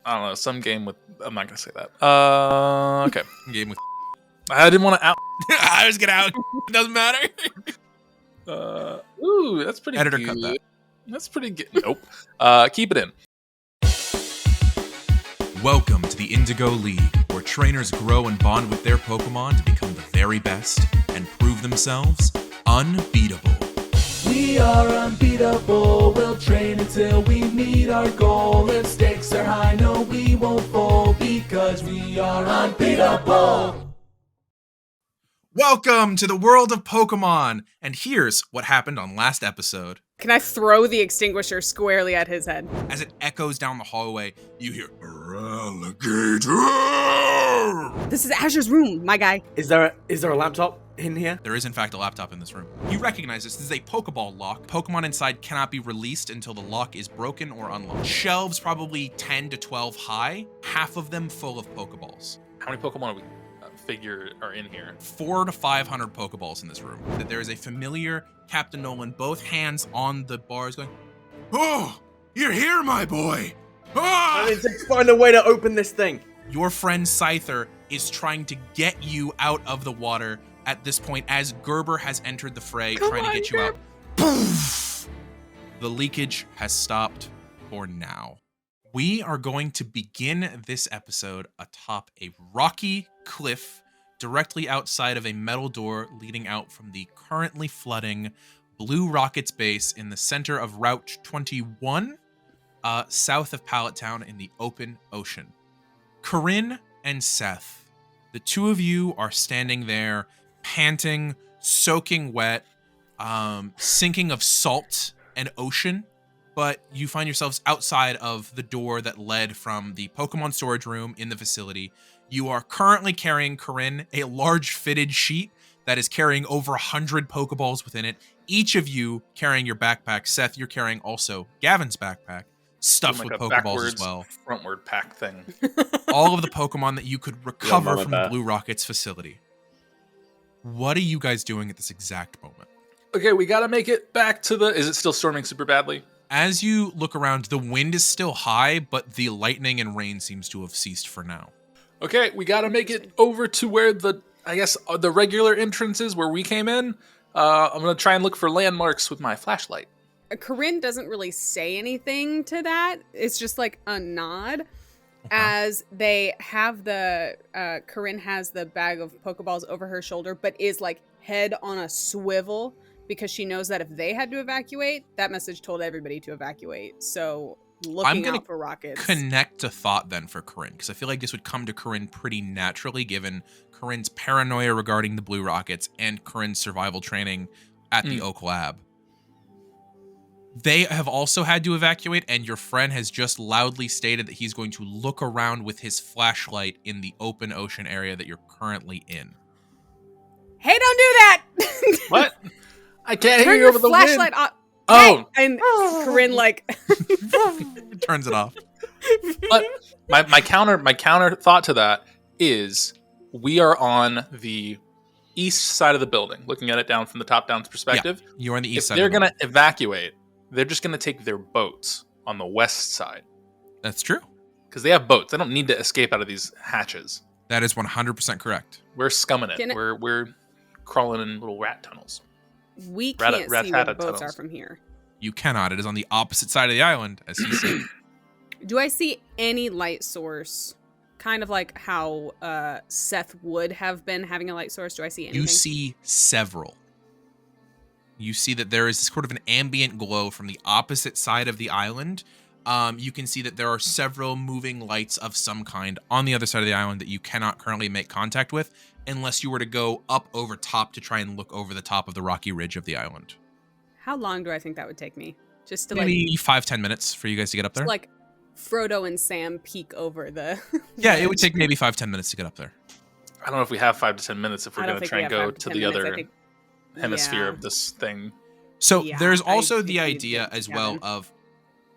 I don't know, some game with. I'm not gonna say that. Okay. Game with. I didn't want to out. I was gonna out. It doesn't matter. Ooh, that's pretty Editor good. cut that. That's pretty good. Nope. Keep it in. Welcome to the Indigo League, where trainers grow and bond with their Pokemon to become the very best and prove themselves unbeatable. We are unbeatable, we'll train until we meet our goal. If stakes are high, no, we won't fold, because we are unbeatable. Welcome to the world of Pokemon, and here's what happened on last episode. Can I throw the extinguisher squarely at his head? As it echoes down the hallway, you hear alligator. This is Azur's room, my guy. Is there a laptop in here? There is in fact a laptop in this room. You recognize this. This is a Pokeball lock. Pokemon inside cannot be released until the lock is broken or unlocked. Shelves probably 10 to 12 high, half of them full of Pokeballs. How many Pokemon are we figure are in here? 400 to 500 Pokeballs in this room. That there is a familiar Captain Nolan, both hands on the bars going, "Oh, you're here, my boy. Ah!" I need to find a way to open this thing. Your friend Scyther is trying to get you out of the water at this point as Gerber has entered the fray, trying to get you out. Poof! The leakage has stopped for now. We are going to begin this episode atop a rocky cliff directly outside of a metal door leading out from the currently flooding Blue Rockets base in the center of Route 21, south of Pallet Town in the open ocean. Coryne and Seth, the two of you are standing there, panting, soaking wet, sinking of salt and ocean, but you find yourselves outside of the door that led from the Pokemon storage room in the facility. You are currently carrying, Coryne, a large fitted sheet that is carrying over 100 Pokeballs within it, each of you carrying your backpack. Seth, you're carrying also Gavin's backpack, stuffed Like with a Pokeballs as backwards, well. frontward pack thing. All of the Pokemon that you could recover Mama from the Bear. Blue Rockets facility. What are you guys doing at this exact moment? Okay, we gotta make it back to the. Is it still storming super badly? As you look around, the wind is still high, but the lightning and rain seems to have ceased for now. Okay, we gotta make it over to where the the regular entrance is, where we came in. I'm gonna try and look for landmarks with my flashlight. Coryne doesn't really say anything to that. It's just like a nod. As they have Coryne has the bag of Pokeballs over her shoulder, but is like head on a swivel because she knows that if they had to evacuate, that message told everybody to evacuate. So looking out for rockets. Connect a thought then for Coryne, because I feel like this would come to Coryne pretty naturally given Corinne's paranoia regarding the Blue Rockets and Corinne's survival training at the Oak Lab. They have also had to evacuate, and your friend has just loudly stated that he's going to look around with his flashlight in the open ocean area that you're currently in. Hey, don't do that! What? I can't hear Turn you your over the flashlight wind. off. Oh. Hey! And Coryne like Turns it off. But my counter thought to that is we are on the east side of the building, looking at it down from the top down perspective. Yeah, you're on the east If side. they're gonna evacuate, they're just gonna take their boats on the west side That's true. because they have boats. They don't need to escape out of these hatches. That is 100% correct. We're scumming it. Can I- We're crawling in little rat tunnels. we can't see where the rat-tat boats tunnels. are from here. You cannot. It is on the opposite side of the island, as he said. Do I see any light source? Kind of like how Seth would have been having a light source. Do I see anything? You see several. You see that there is sort of an ambient glow from the opposite side of the island. You can see that there are several moving lights of some kind on the other side of the island that you cannot currently make contact with unless you were to go up over top to try and look over the top of the rocky ridge of the island. How long do I think that would take me? Just to Maybe 5-10 minutes for you guys to get up there. like Frodo and Sam peek over the Yeah, it would take maybe 5-10 minutes to get up there. I don't know if we have 5 to 10 minutes if we're I don't gonna think try we and have go 5 to to 10 the minutes. I other think- hemisphere yeah. of this thing. So Yeah, there's I also think the we idea did, as well Gavin. of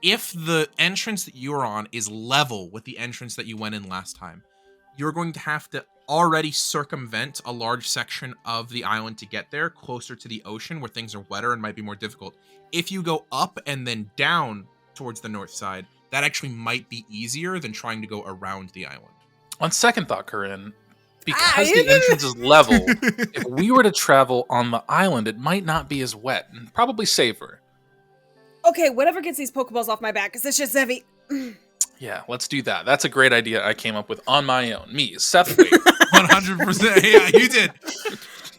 if the entrance that you're on is level with the entrance that you went in last time, you're going to have to already circumvent a large section of the island to get there, closer to the ocean where things are wetter and might be more difficult. If you go up and then down towards the north side, that actually might be easier than trying to go around the island. On second thought, Coryne, because the entrance is level, if we were to travel on the island, it might not be as wet and probably safer. Okay, whatever gets these Pokeballs off my back, because it's just heavy. Yeah, let's do that. That's a great idea I came up with on my own. Me, Seth Wake. 100%. Yeah, you did.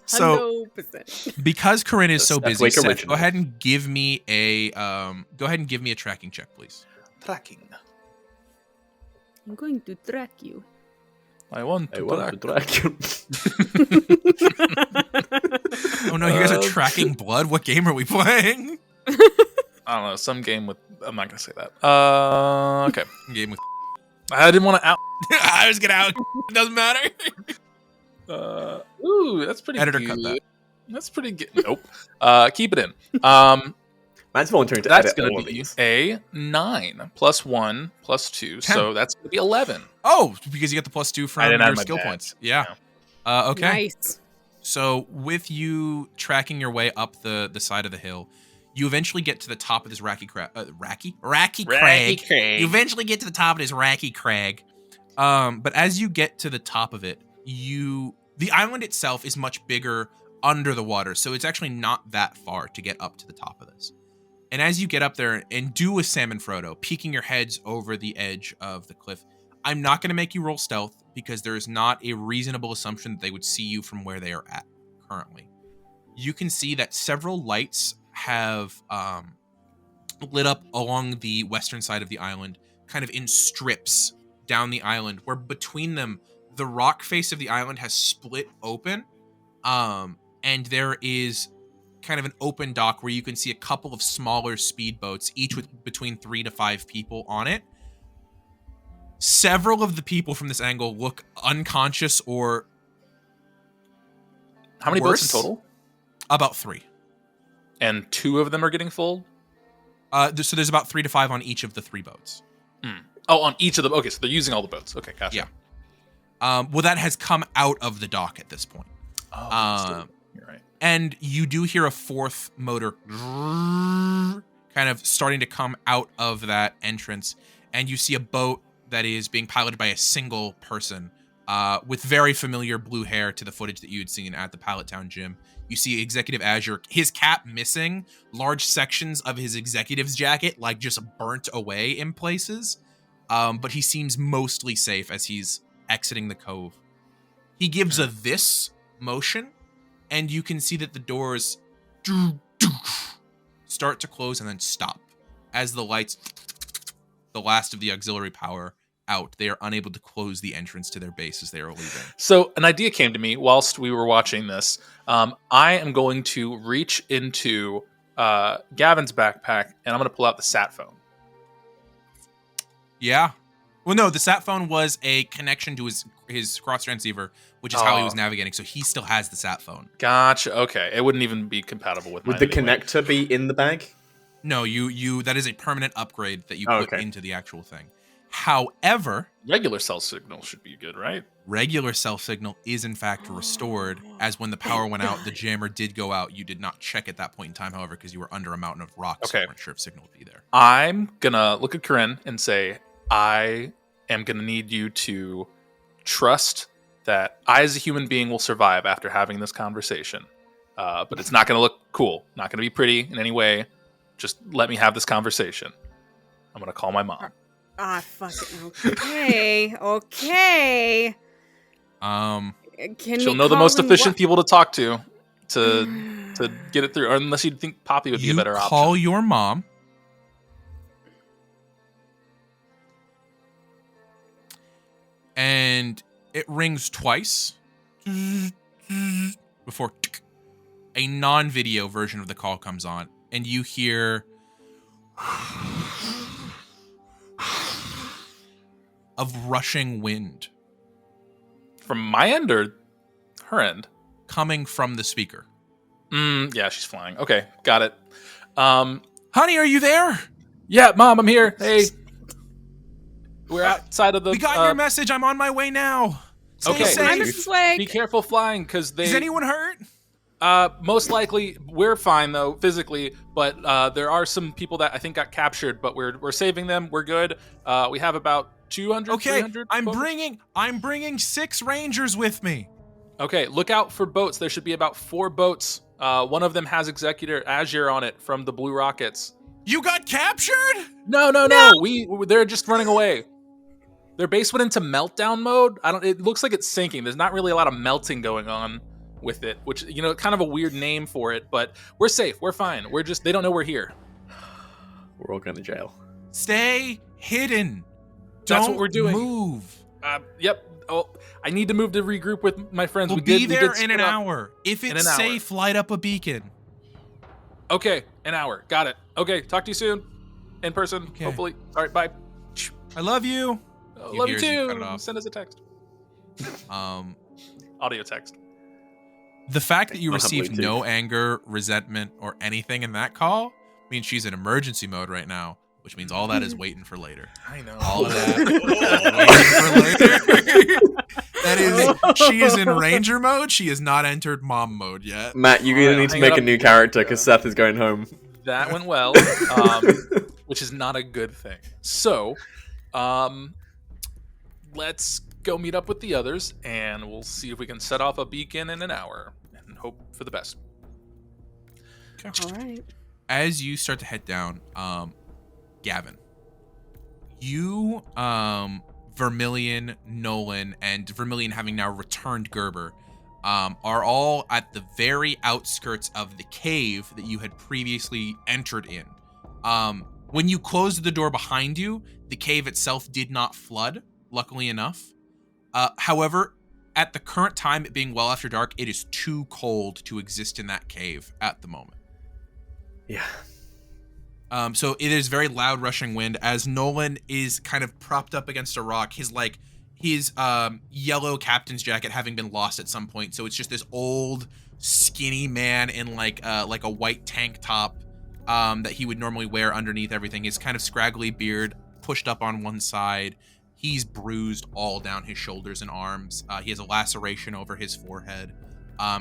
So, 100%. because Coryne is so Seth busy, Wake Seth, original. go ahead and give me a tracking check, please. Tracking. I'm going to track you. I want to track. you. Oh no, you guys are tracking blood. What game are we playing? I don't know, some game with... I'm not going to say that. Okay. Game with. I didn't want to out... I was gonna out. It doesn't matter. Ooh, that's pretty Editor good. cut that. That's pretty good. Nope. Keep it in. Man's volunteering to That's edit going all to of be these. a 9 plus 1 plus 2. 10. So that's going to be 11. Oh, because you get the +2 I from didn't have your my skill badge. points. Yeah. Okay. Nice. So with you tracking your way up the side of the hill, you eventually get to the top of this Racky Crag. You eventually get to the top of this Racky Crag. But as you get to the top of it, the island itself is much bigger under the water, so it's actually not that far to get up to the top of this. And as you get up there and do a Sam and Frodo, peeking your heads over the edge of the cliff, I'm not going to make you roll stealth because there is not a reasonable assumption that they would see you from where they are at currently. You can see that several lights have lit up along the western side of the island, kind of in strips down the island, where between them, the rock face of the island has split open, and there is kind of an open dock where you can see a couple of smaller speedboats, each with between 3 to 5 people on it. Several of the people from this angle look unconscious or How many worse. boats in total? About 3. And 2 of them are getting full? So there's about 3 to 5 on each of the 3 boats. Oh, on each of them. Okay, so they're using all the boats. Okay, gotcha. Yeah. Well, that has come out of the dock at this point. Oh, you're right. And you do hear a 4th motor kind of starting to come out of that entrance. And you see a boat that is being piloted by a single person with very familiar blue hair to the footage that you had seen at the Pallet Town gym. You see Executive Azure, his cap missing, large sections of his executive's jacket like just burnt away in places. But he seems mostly safe as he's exiting the cove. He gives a this motion, and you can see that the doors start to close and then stop. As the lights, the last of the auxiliary power out, they are unable to close the entrance to their base as they are leaving. So an idea came to me whilst we were watching this. I am going to reach into Gavin's backpack, and I'm going to pull out the sat phone. Yeah. Well, no, the sat phone was a connection to his cross transceiver, which is how he was navigating. So he still has the sat phone. Gotcha. Okay, it wouldn't even be compatible with Would mine the anyway. connector be in the bag? No, you that is a permanent upgrade that you put okay. into the actual thing. However, Regular cell signal should be good, right? regular cell signal is in fact restored, as when the power went out, the jammer did go out. You did not check at that point in time, however, because you were under a mountain of rocks. So Okay. you weren't sure if signal would be there. I'm gonna look at Coryne and say, I am gonna need you to trust that I, as a human being, will survive after having this conversation. But it's not gonna look cool, not gonna be pretty in any way. Just let me have this conversation. I'm gonna call my mom. Ah, fuck it. Okay. Okay. Um, Can She'll we know the call most him efficient what? people to talk to get it through. Or unless you think Poppy would be a you better call option. your mom. And it rings twice before a non-video version of the call comes on, and you hear of rushing wind From my end or her end? coming from the speaker. Yeah, she's flying. Okay, got it. Honey, are you there? Yeah, Mom, I'm here. Hey. We're outside of the... We got your message. I'm on my way now. Stay Okay. safe. Hi, Mrs. Wake. Be careful flying, because they... Is anyone hurt? Most likely, we're fine though physically, but there are some people that I think got captured, but we're saving them. We're good. We have about 200. Okay, 300 I'm folks. bringing 6 rangers with me. Okay, look out for boats. There should be about 4 boats. One of them has Executor Azure on it from the Blue Rockets. You got captured? No. They're just running away. Their base went into meltdown mode. It looks like it's sinking. There's not really a lot of melting going on with it, which, kind of a weird name for it, but we're safe. We're fine. They don't know we're here. We're all going to jail. Stay hidden. That's Don't what we're doing. Move. Yep. Oh, I need to move to regroup with my friends. We'll be there in an hour. If it's safe, light up a beacon. Okay, an hour. Got it. Okay, talk to you soon. In person, hopefully. All right, bye. I love you. Love you too. Send us a text. Audio text. The fact that you received no anger, resentment, or anything in that call means she's in emergency mode right now, which means all that is waiting for later. I know. All of that waiting for later. That is, she is in ranger mode. She has not entered mom mode yet. Matt, you're going to need to make a new character because Seth is going home. That went well, which is not a good thing. So, let's go meet up with the others, and we'll see if we can set off a beacon in an hour and hope for the best. Okay. All right. As you start to head down, Gavin, you, Vermilion, Nolan, and Vermilion having now returned Gerber, are all at the very outskirts of the cave that you had previously entered in. When you closed the door behind you, the cave itself did not flood, luckily enough. However, at the current time, it being well after dark, it is too cold to exist in that cave at the moment. Yeah. So it is very loud rushing wind as Nolan is kind of propped up against a rock. His yellow captain's jacket having been lost at some point. So it's just this old skinny man in like a white tank top that he would normally wear underneath everything. His kind of scraggly beard pushed up on one side. He's bruised all down his shoulders and arms. He has a laceration over his forehead.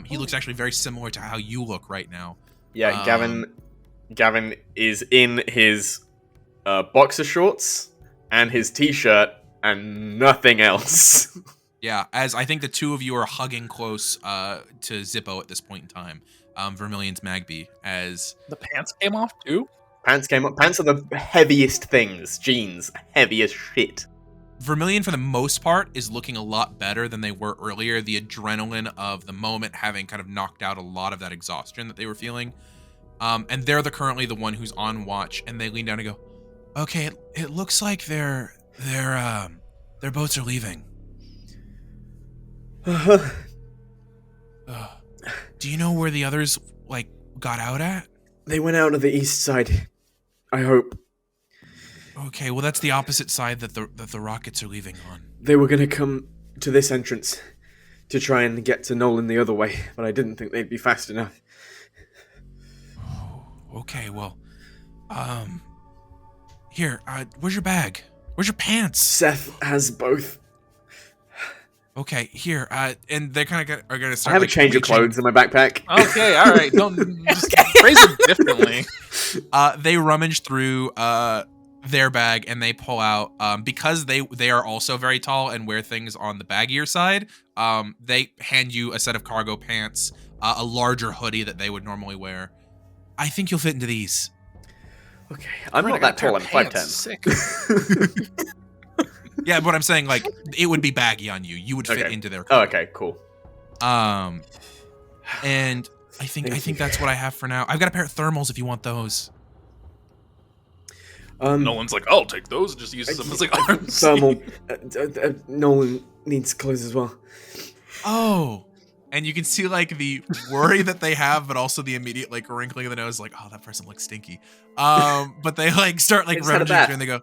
He looks actually very similar to how you look right now. Yeah, Gavin is in his boxer shorts and his t-shirt and nothing else. Yeah, as I think the two of you are hugging close to Zippo at this point in time. Vermilion's Magby, as the pants came off too. Pants came up. Pants are the heaviest things. Jeans, heavy as shit. Vermilion, for the most part, is looking a lot better than they were earlier. The adrenaline of the moment having kind of knocked out a lot of that exhaustion that they were feeling. And they're currently the one who's on watch, and they lean down and go, "Okay, it looks like their boats are leaving. Do you know where the others got out at?" They went out of the east side. I hope. Okay, well that's the opposite side that the rockets are leaving on. They were gonna come to this entrance to try and get to Nolan the other way, but I didn't think they'd be fast enough. Okay, well, here, where's your bag? Where's your pants? Seth has both. Okay, here, and they kind of are gonna start. I have a change of clothes in my backpack. Okay, all right, don't just phrase it differently. They rummage through their bag and they pull out because they are also very tall and wear things on the baggier side. They hand you a set of cargo pants, a larger hoodie that they would normally wear. I think you'll fit into these. Okay, I'm not that tall. I'm 5'10". Sick. Yeah, but I'm saying it would be baggy on you. You would fit into their cargo. Oh, okay, cool. And I think that's what I have for now. I've got a pair of thermals if you want those. Nolan's like, I'll take those. Just uses them as arms. Thermal. Nolan needs clothes as well. Oh. And you can see the worry that they have, but also the immediate wrinkling of the nose, oh, that person looks stinky. But they start rummaging through and they go,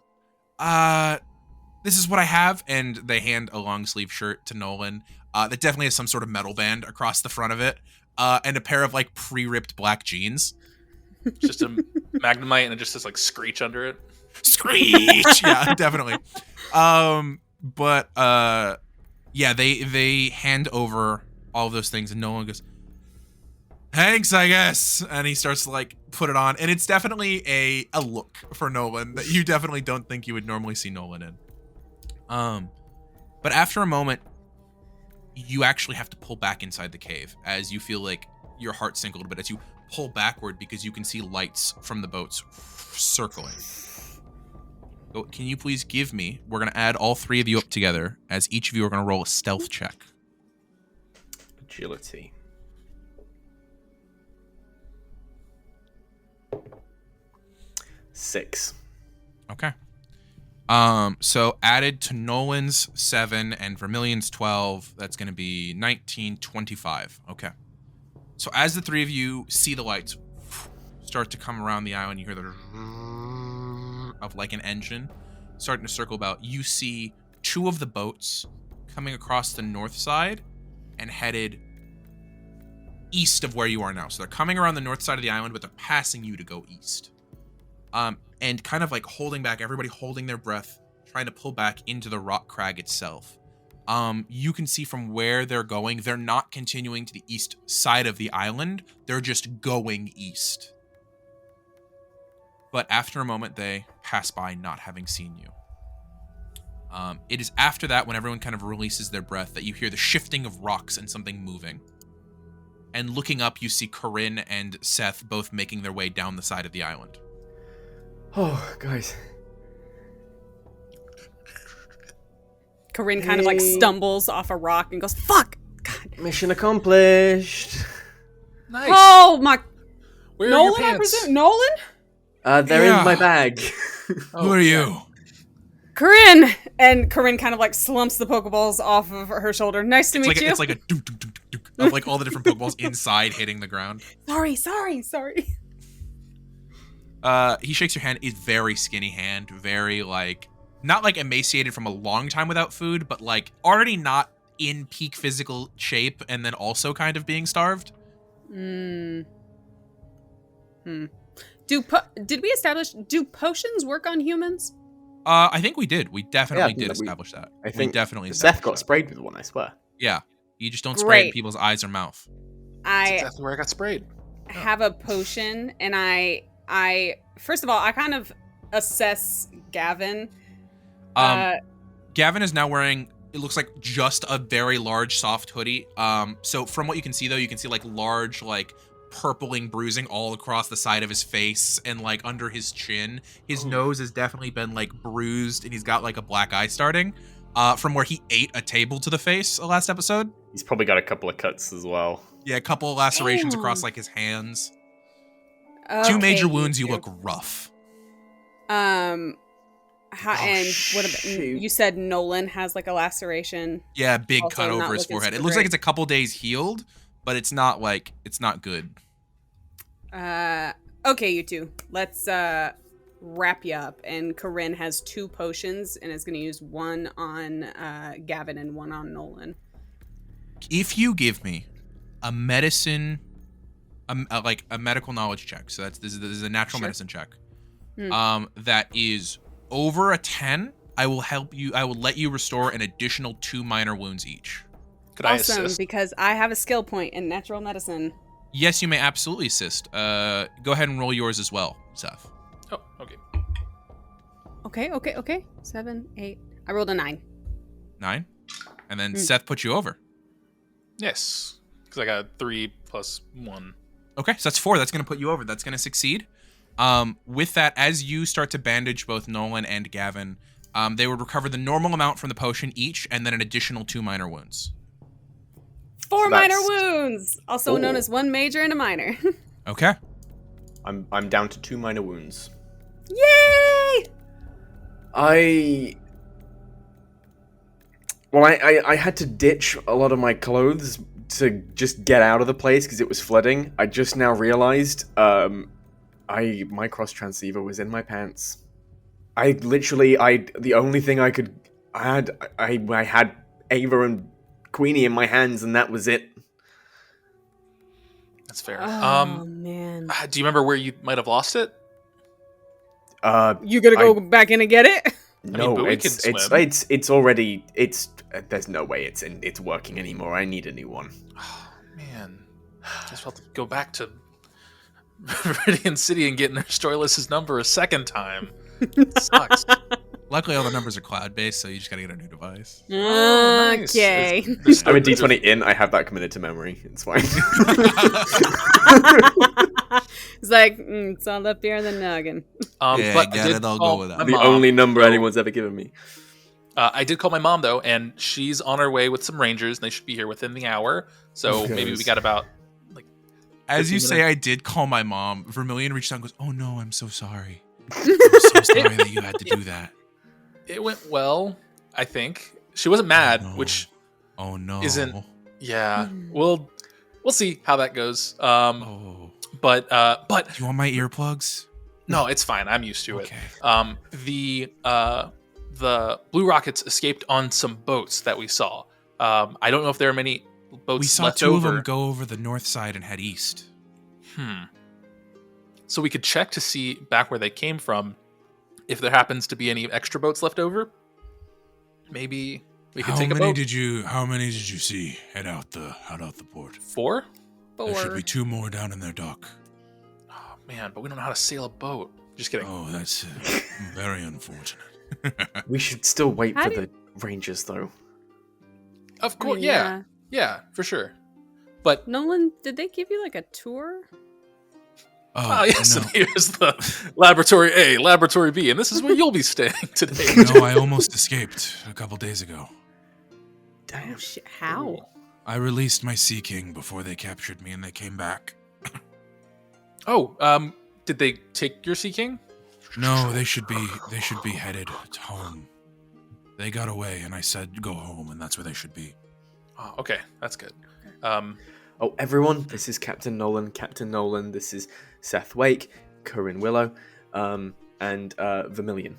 this is what I have, and they hand a long sleeve shirt to Nolan that definitely has some sort of metal band across the front of it, and a pair of pre-ripped black jeans. Just a Magnemite and it just says Screech under it. Screech! Yeah, definitely. But yeah, they hand over all of those things, and Nolan goes, thanks, I guess. And he starts to like put it on. And it's definitely a look for Nolan that you definitely don't think you would normally see Nolan in. But after a moment, you actually have to pull back inside the cave as you feel like your heart sink a little bit as you pull backward because you can see lights from the boats circling. So can you please give me, we're going to add all three of you up together as each of you are going to roll a stealth check. Agility. Six. Okay. So added to Nolan's 7 and Vermilion's 12, that's going to be 19, 25. Okay. So as the three of you see the lights start to come around the island, you hear the of like an engine starting to circle about. You see two of the boats coming across the north side and headed east of where you are now. So they're coming around the north side of the island, but they're passing you to go east. And kind of like holding back, everybody holding their breath, trying to pull back into the rock crag itself. You can see from where they're going, they're not continuing to the east side of the island. They're just going east. But after a moment, they pass by, not having seen you. It is after that, when everyone kind of releases their breath, that you hear the shifting of rocks and something moving. And looking up, you see Coryne and Seth both making their way down the side of the island. Oh, guys. Coryne kind of like stumbles off a rock and goes, "Fuck!" God. Mission accomplished. Nice. Oh my! Where are Nolan, your I pants? presume. Nolan? They're Yeah. in my bag. Who are you? Coryne! And Coryne kind of like slumps the Pokeballs off of her shoulder. Nice to meet you. It's like a dunk, dunk, dunk, dunk, of like all the different Pokeballs inside hitting the ground. Sorry. He shakes your hand. It's very skinny hand, very like not like emaciated from a long time without food, but like already not in peak physical shape, and then also kind of being starved. Did we establish? Do potions work on humans? I think we did. We definitely Yeah, did establish that. I think we definitely Seth got established that. sprayed with one, I swear. Yeah, you just don't spray it in Great. people's eyes or mouth. That's I exactly where I got sprayed. have a potion, and I first of all, I kind of assess Gavin. Gavin is now wearing, it looks like just a very large soft hoodie. So from what you can see though, you can see like large, like purpling bruising all across the side of his face and like under his chin. His nose has definitely been like bruised, and he's got like a black eye starting from where he ate a table to the face last episode. He's probably got a couple of cuts as well. Yeah, a couple of lacerations Damn. across like his hands. Okay, Two major wounds. You two. look rough. And what about shoot. you? Said Nolan has like a laceration. Yeah, big Also cut not over his looking forehead. It super looks like great. it's a couple days healed, but it's not good. Okay, you two. Let's wrap you up. And Coryne has 2 potions and is going to use one on Gavin and one on Nolan. If you give me a medicine, like a medical knowledge check, so this is a natural medicine check, that is over a 10, I will help you. I will let you restore an additional 2 minor wounds each. Could I Awesome, assist? because I have a skill point in natural medicine. Yes, you may absolutely assist. Go ahead and roll yours as well, Seth. Oh, okay. Okay. 7, 8. I rolled a 9. 9, and then Seth put you over. Yes, because I got 3 plus 1. Okay, so that's 4. That's going to put you over. That's going to succeed. With that, as you start to bandage both Nolan and Gavin, they would recover the normal amount from the potion each, and then an additional 2 minor wounds. 4 So minor that's- wounds, also known as 1 major and a minor. Okay. I'm down to 2 minor wounds. Yay! I had to ditch a lot of my clothes to just get out of the place because it was flooding. I just now realized my cross transceiver was in my pants. The only thing I had Ava and Queenie in my hands, and that was it. That's fair. Oh, man. Do you remember where you might have lost it? You gonna go back in and get it? No, but we can swim. it's already there's no way it's working anymore. I need a new one. Oh, man. Just have to go back to Viridian City and get Stoyless's number a second time. Sucks. Luckily, all the numbers are cloud-based, so you just gotta get a new device. Oh, nice. Okay. I'm a D20 in. I have that committed to memory. It's fine. It's like, it's all up here in the noggin. Yeah, but get it, I'll go with that. my The mom. only number anyone's ever given me. I did call my mom, though, and she's on her way with some rangers, and they should be here within the hour. So Okay. maybe we got about... As you 15 say, I did call my mom. Vermilion reached out and goes, "Oh no, I'm so sorry. I'm so sorry that you had to do that." It went well, I think. She wasn't mad, no. which... Oh no. Isn't- Yeah, we'll see how that goes. Oh. But Do you want my earplugs? no, it's fine. I'm used to Okay. it. The Blue Rockets escaped on some boats that we saw. I don't know if there are many boats We saw left two over. of them go over the north side and head east. So we could check to see back where they came from. If there happens to be any extra boats left over, maybe we could take a boat. How many did you see head out the port? 4? There should 4. be 2 more down in their dock. Oh man, but we don't know how to sail a boat. Just kidding. Oh, that's very unfortunate. We should still wait How for do- the Rangers, though. Of course, yeah, for sure. But Nolan, did they give you like a tour? oh yes, no. and here's the Laboratory A, Laboratory B, and this is where you'll be staying today. No, I almost escaped a couple days ago. Damn. Oh, shit. How? I released my Sea King before they captured me and they came back. Oh, did they take your Sea King? No, they should be headed to home. They got away and I said go home and that's where they should be. Oh, okay, that's good. Oh, everyone, this is Captain Nolan. Captain Nolan, this is Seth Wake, Coryne Willow, and Vermilion.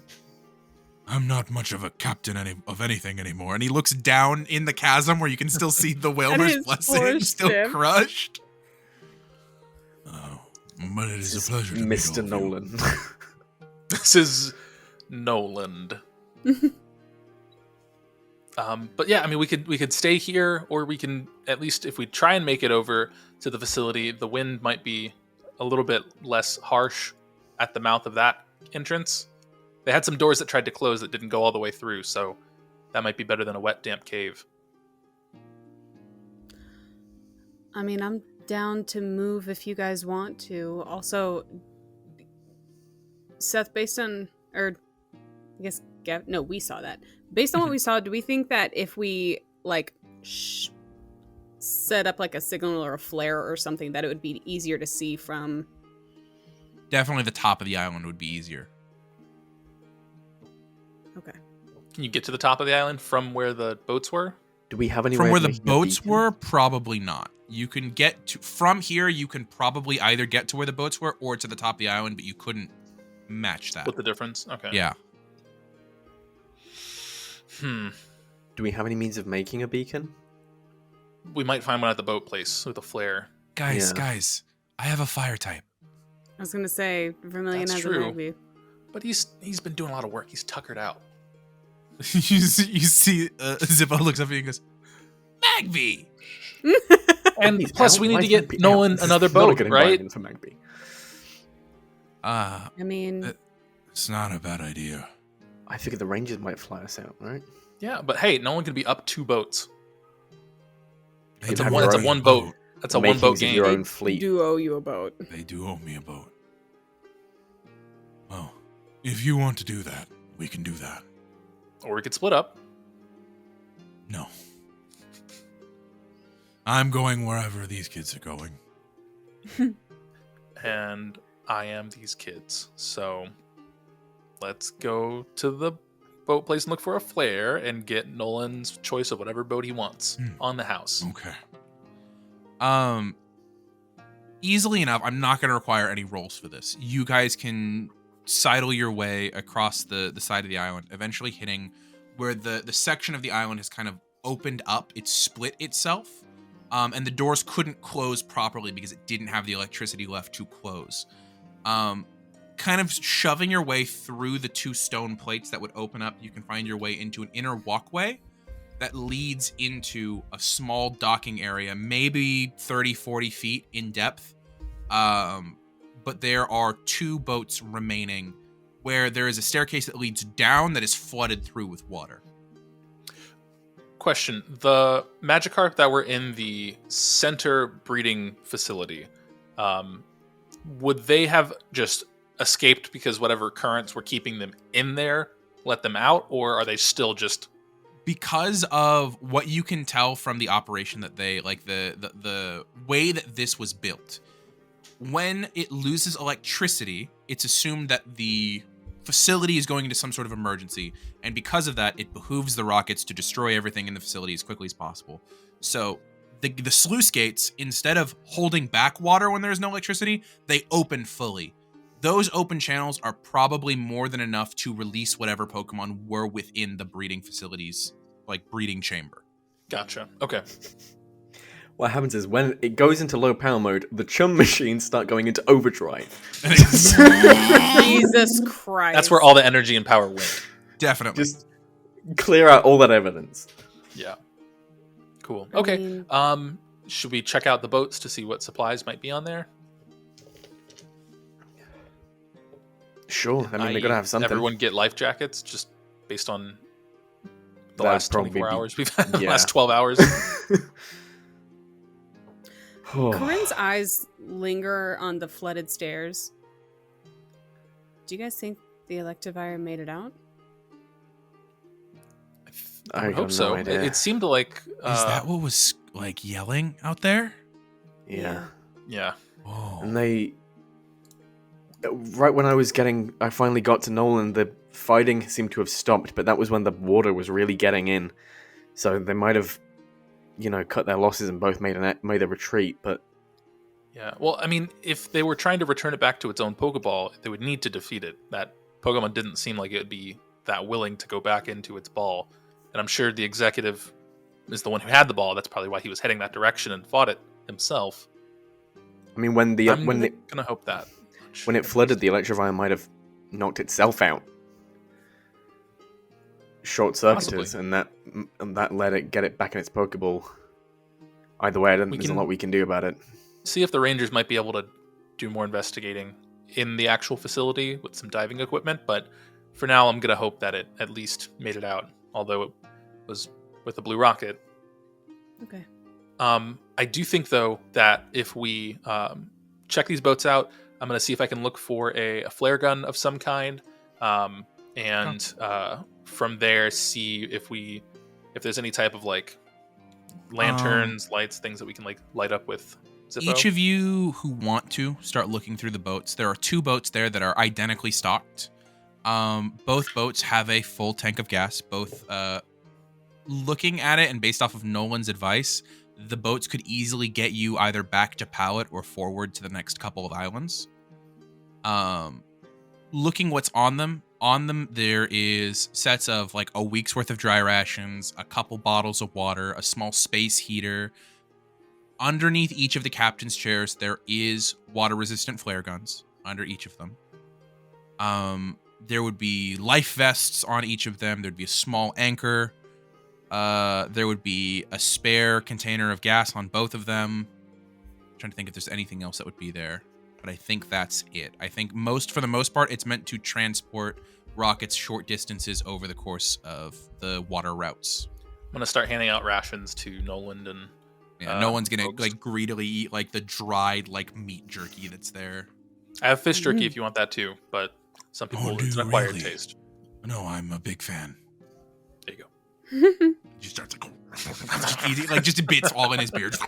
I'm not much of a captain of anything anymore. And he looks down in the chasm where you can still see the Whalmer's his blessing poor still ship. crushed. Oh, but it is a pleasure to meet all Mr. of you. Nolan. This is Noland. But yeah, I mean, we could stay here, or we can at least, if we try and make it over to the facility, the wind might be a little bit less harsh at the mouth of that entrance. They had some doors that tried to close that didn't go all the way through, so that might be better than a wet, damp cave. I mean, I'm down to move if you guys want to. Also, Seth, based on, or I guess, no, we saw that. Based on what we saw, do we think that if we, like, set up, like, a signal or a flare or something, that it would be easier to see from... Definitely the top of the island would be easier. Okay. Can you get to the top of the island from where the boats were? Do we have any From way where of the making a boats beacon? were, probably not. You can get to, from here, you can probably either get to where the boats were or to the top of the island, but you couldn't match that. Split the difference? Okay. Yeah. Do we have any means of making a beacon? We might find one at the boat place with a flare. Guys, Yeah. I have a fire type. I was going to say, Vermilion That's has true. a Magview. But he's been doing a lot of work. He's tuckered out. you see Zippo looks up at you and goes, Magby! And He's plus, out. we need Why to is get Magby Nolan out? This is another not a boat, good right? environment for Magby. I mean, It's not a bad idea. I figure the Rangers might fly us out, right? Yeah, but hey, Nolan can be up 2 boats. They It's a do one. It's a owe me one boat. That's a one Makings boat of game. your own I fleet. do owe you a boat. They do owe me a boat. Well, if you want to do that, we can do that. Or we could split up. No. I'm going wherever these kids are going. And I am these kids. So let's go to the boat place and look for a flare and get Nolan's choice of whatever boat he wants on the house. Okay. Easily enough, I'm not going to require any rolls for this. You guys can sidle your way across the side of the island, eventually hitting where the section of the island has kind of opened up. It's split itself, and the doors couldn't close properly because it didn't have the electricity left to close. Kind of shoving your way through the 2 stone plates that would open up, you can find your way into an inner walkway that leads into a small docking area, maybe 30, 40 feet in depth. But there are 2 boats remaining where there is a staircase that leads down that is flooded through with water. Question: the Magikarp that were in the center breeding facility, would they have just escaped because whatever currents were keeping them in there let them out, or are they still just... Because of what you can tell from the operation that they, like the way that this was built, when it loses electricity, it's assumed that the facility is going into some sort of emergency, and because of that, it behooves the rockets to destroy everything in the facility as quickly as possible. So the sluice gates, instead of holding back water when there's no electricity, they open fully. Those open channels are probably more than enough to release whatever Pokemon were within the breeding facility's, like, breeding chamber. Gotcha. Okay. What happens is when it goes into low power mode, the chum machines start going into overdrive. Jesus Christ. That's where all the energy and power went. Definitely. Just clear out all that evidence. Yeah. Cool. Okay. Should we check out the boats to see what supplies might be on there? Sure. I mean, they're gonna have something. Everyone get life jackets just based on the That'd last probably 24 be- hours we've had. The yeah. last 12 hours. Corinne's eyes linger on the flooded stairs. Do you guys think the Electivire made it out? I would got hope no so. idea. It seemed like... Is that what was, like, yelling out there? Yeah. Yeah. Oh. And they... Right when I finally got to Nolan, the fighting seemed to have stopped, but that was when the water was really getting in. So they might have, cut their losses and both made a retreat, but... Yeah. Well, I mean, if they were trying to return it back to its own Pokeball, they would need to defeat it. That Pokemon didn't seem like it would be that willing to go back into its ball. And I'm sure the executive is the one who had the ball. That's probably why he was heading that direction and fought it himself. I mean, I'm gonna hope that. when it flooded, the Electivire might have knocked itself out. Short-circuitous, and that let it get it back in its Pokeball. Either way, there's a lot we can do about it. See if the Rangers might be able to do more investigating in the actual facility with some diving equipment, but for now, I'm gonna hope that it at least made it out, although it was with a blue rocket. Okay. I do think, though, that if we check these boats out, I'm going to see if I can look for a flare gun of some kind, and from there see if there's any type of, like, lanterns, lights, things that we can, like, light up with Zippo. Each of you who want to start looking through the boats, there are 2 boats there that are identically stocked. Both boats have a full tank of gas. Both, looking at it and based off of Nolan's advice, the boats could easily get you either back to Pallet or forward to the next couple of islands. Looking what's on them, there is sets of like a week's worth of dry rations, a couple bottles of water, a small space heater. Underneath each of the captain's chairs, there is water-resistant flare guns under each of them. There would be life vests on each of them. There'd be a small anchor. There would be a spare container of gas on both of them. I'm trying to think if there's anything else that would be there, but I think that's it. I think for the most part, it's meant to transport rockets short distances over the course of the water routes. I'm going to start handing out rations to Nolan and... Yeah, no one's gonna folks. like greedily eat like the dried like meat jerky that's there. I have fish jerky if you want that too, but some people, it's an acquired taste. No, I'm a big fan. There you go. He starts like just eating like just bits all in his beard.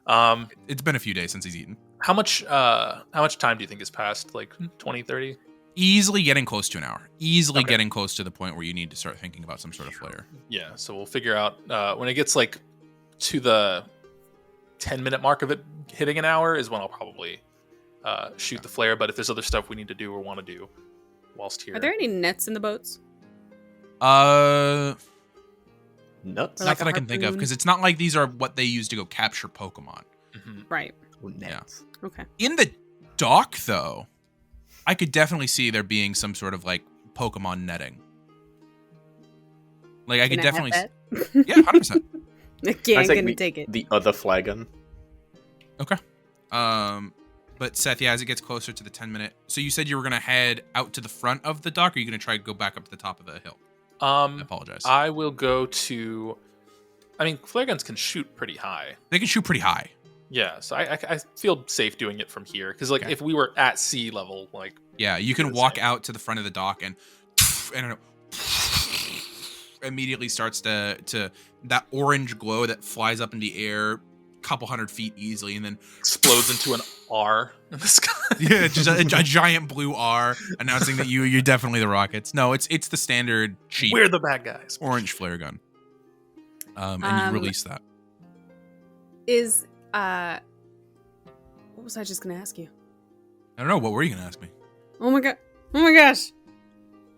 It's been a few days since he's eaten. How much time do you think has passed? Like 20, 30? Easily getting close to an hour. Easily Okay. getting close to the point where you need to start thinking about some sort of flare. Yeah, so we'll figure out when it gets like to the 10-minute mark of it hitting an hour is when I'll probably shoot the flare. But if there's other stuff we need to do or want to do whilst here, Are there any nets in the boats? Nuts? Or Not like that a I can think of, harpoon? because it's not like these are what they use to go capture Pokemon. Mhm. Right. Nuts. Okay. In the dock, though, I could definitely see there being some sort of like Pokemon netting. Like I Can could I have definitely. that? Yeah, 100%. I can't take gonna take it. the other flagon. Okay. But Seth, yeah, as it gets closer to the 10-minute, so you said you were gonna head out to the front of the dock, or are you gonna try to go back up to the top of the hill? I apologize. I will go to. I mean, flare guns can shoot pretty high. They can shoot pretty high. Yeah, so I feel safe doing it from here because like Okay. if we were at sea level, like Yeah, you can the walk same. out to the front of the dock and it immediately starts to that orange glow that flies up in the air, couple hundred feet easily, and then explodes into an R in the sky. yeah, just a giant blue R announcing that you're definitely the Rockets. No, it's the standard cheap We're the bad guys. orange flare gun. And you release that. Is what was I just gonna ask you? I don't know. What were you gonna ask me? Oh my god! Oh my gosh!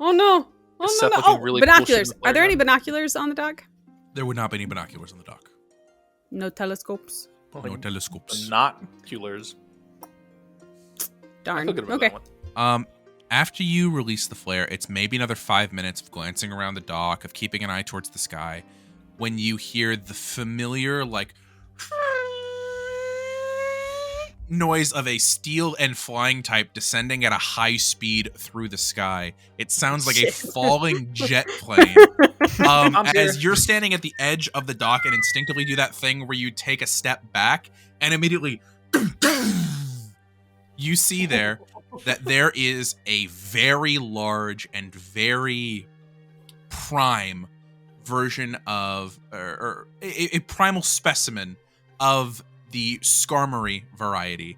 Oh no! Oh Is no! Seth No! looking Oh, really cool binoculars! shooting the Are there flare any gun? binoculars on the dock? There would not be any binoculars on the dock. No telescopes. No telescopes. Binoculars. I Darn. feel good about Okay. that one. After you release the flare, it's maybe another 5 minutes of glancing around the dock, of keeping an eye towards the sky, when you hear the familiar, like, noise of a steel and flying type descending at a high speed through the sky. It sounds like a falling jet plane. As you're standing at the edge of the dock and instinctively do that thing where you take a step back and immediately you see there that there is a very large and very prime version of or a primal specimen of the Skarmory variety,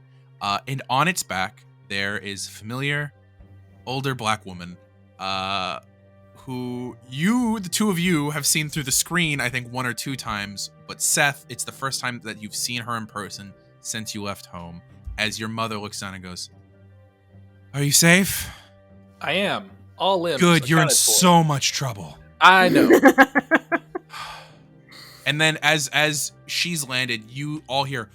and on its back there is a familiar older black woman who the two of you have seen through the screen, I think 1 or 2 times, but Seth, it's the first time that you've seen her in person since you left home, as your mother looks down and goes, "Are you safe?" I am all in. Good, you're in so much trouble. I know. And then as she's landed, you all hear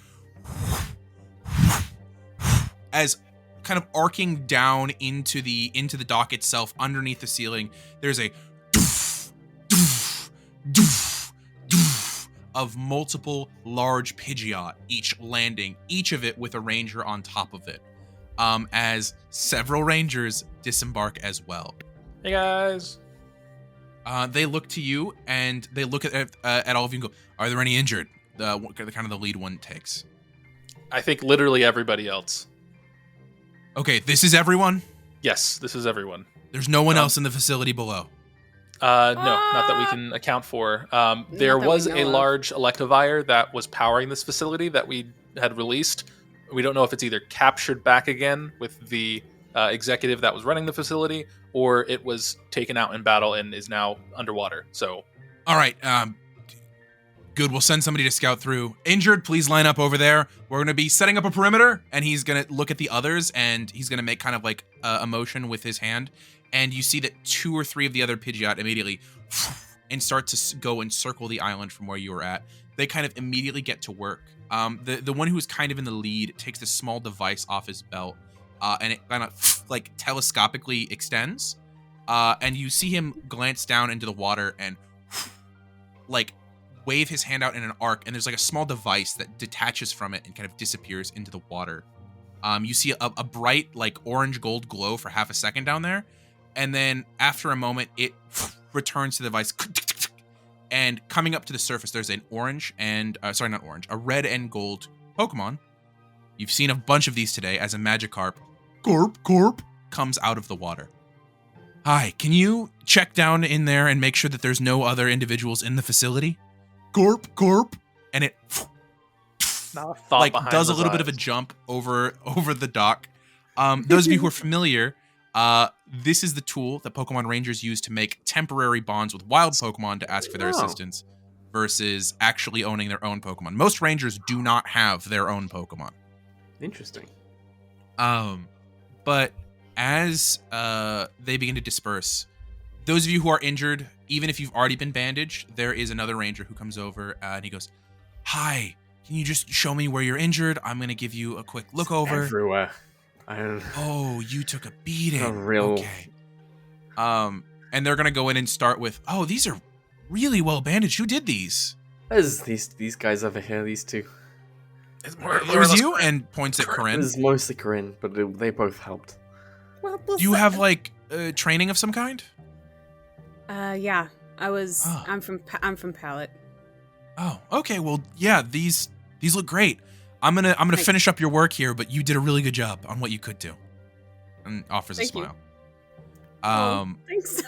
as kind of arcing down into the dock itself, underneath the ceiling, there's a of multiple large Pidgeot, each landing, each of it with a ranger on top of it. As several rangers disembark as well. Hey guys. They look to you and they look at all of you and go, "Are there any injured?" The kind of the lead one takes. I think literally everybody else. Okay, this is everyone. Yes, this is everyone. There's no one else in the facility below. No, not that we can account for. There that we was know a of. large Electivire that was powering this facility that we had released. We don't know if it's either captured back again with the executive that was running the facility, or it was taken out in battle and is now underwater. So, All right, good. We'll send somebody to scout through. Injured, please line up over there. We're going to be setting up a perimeter, and he's going to look at the others, and he's going to make kind of like a motion with his hand. And you see that 2 or 3 of the other Pidgeot immediately and start to go and circle the island from where you were at. They kind of immediately get to work. The one who is kind of in the lead takes this small device off his belt, and it kind of like telescopically extends. And you see him glance down into the water and like wave his hand out in an arc, and there's like a small device that detaches from it and kind of disappears into the water. You see a bright like orange gold glow for half a second down there, and then after a moment it returns to the device, and coming up to the surface there's an orange and a red and gold Pokemon. You've seen a bunch of these today as a Magikarp Corp comes out of the water. "Hi, can you check down in there and make sure that there's no other individuals in the facility?" Corp. And it not a thought like behind does a those little bit of a eyes. jump over the dock. Those of you who are familiar, this is the tool that Pokemon Rangers use to make temporary bonds with wild Pokemon to ask for their assistance versus actually owning their own Pokemon. Most Rangers do not have their own Pokemon. Interesting. But as they begin to disperse, those of you who are injured, even if you've already been bandaged, there is another ranger who comes over and he goes, "Hi, can you just show me where you're injured? I'm going to give you a quick look over." Everywhere. I don't. "Oh, you took a beating." A real- Okay. And they're going to go in and start with, "Oh, these are really well bandaged. Who did these? There's these guys over here, these two. It's It was you, and points at It Coryne. was mostly Coryne, but they both helped. Well, Do you have like training of some kind? Yeah. Ah. I'm from Pallet. Oh, okay. Well, yeah, these look great. I'm gonna Thanks. finish up your work here, but you did a really good job on what you could do. And offers a Thank you. smile. Thanks.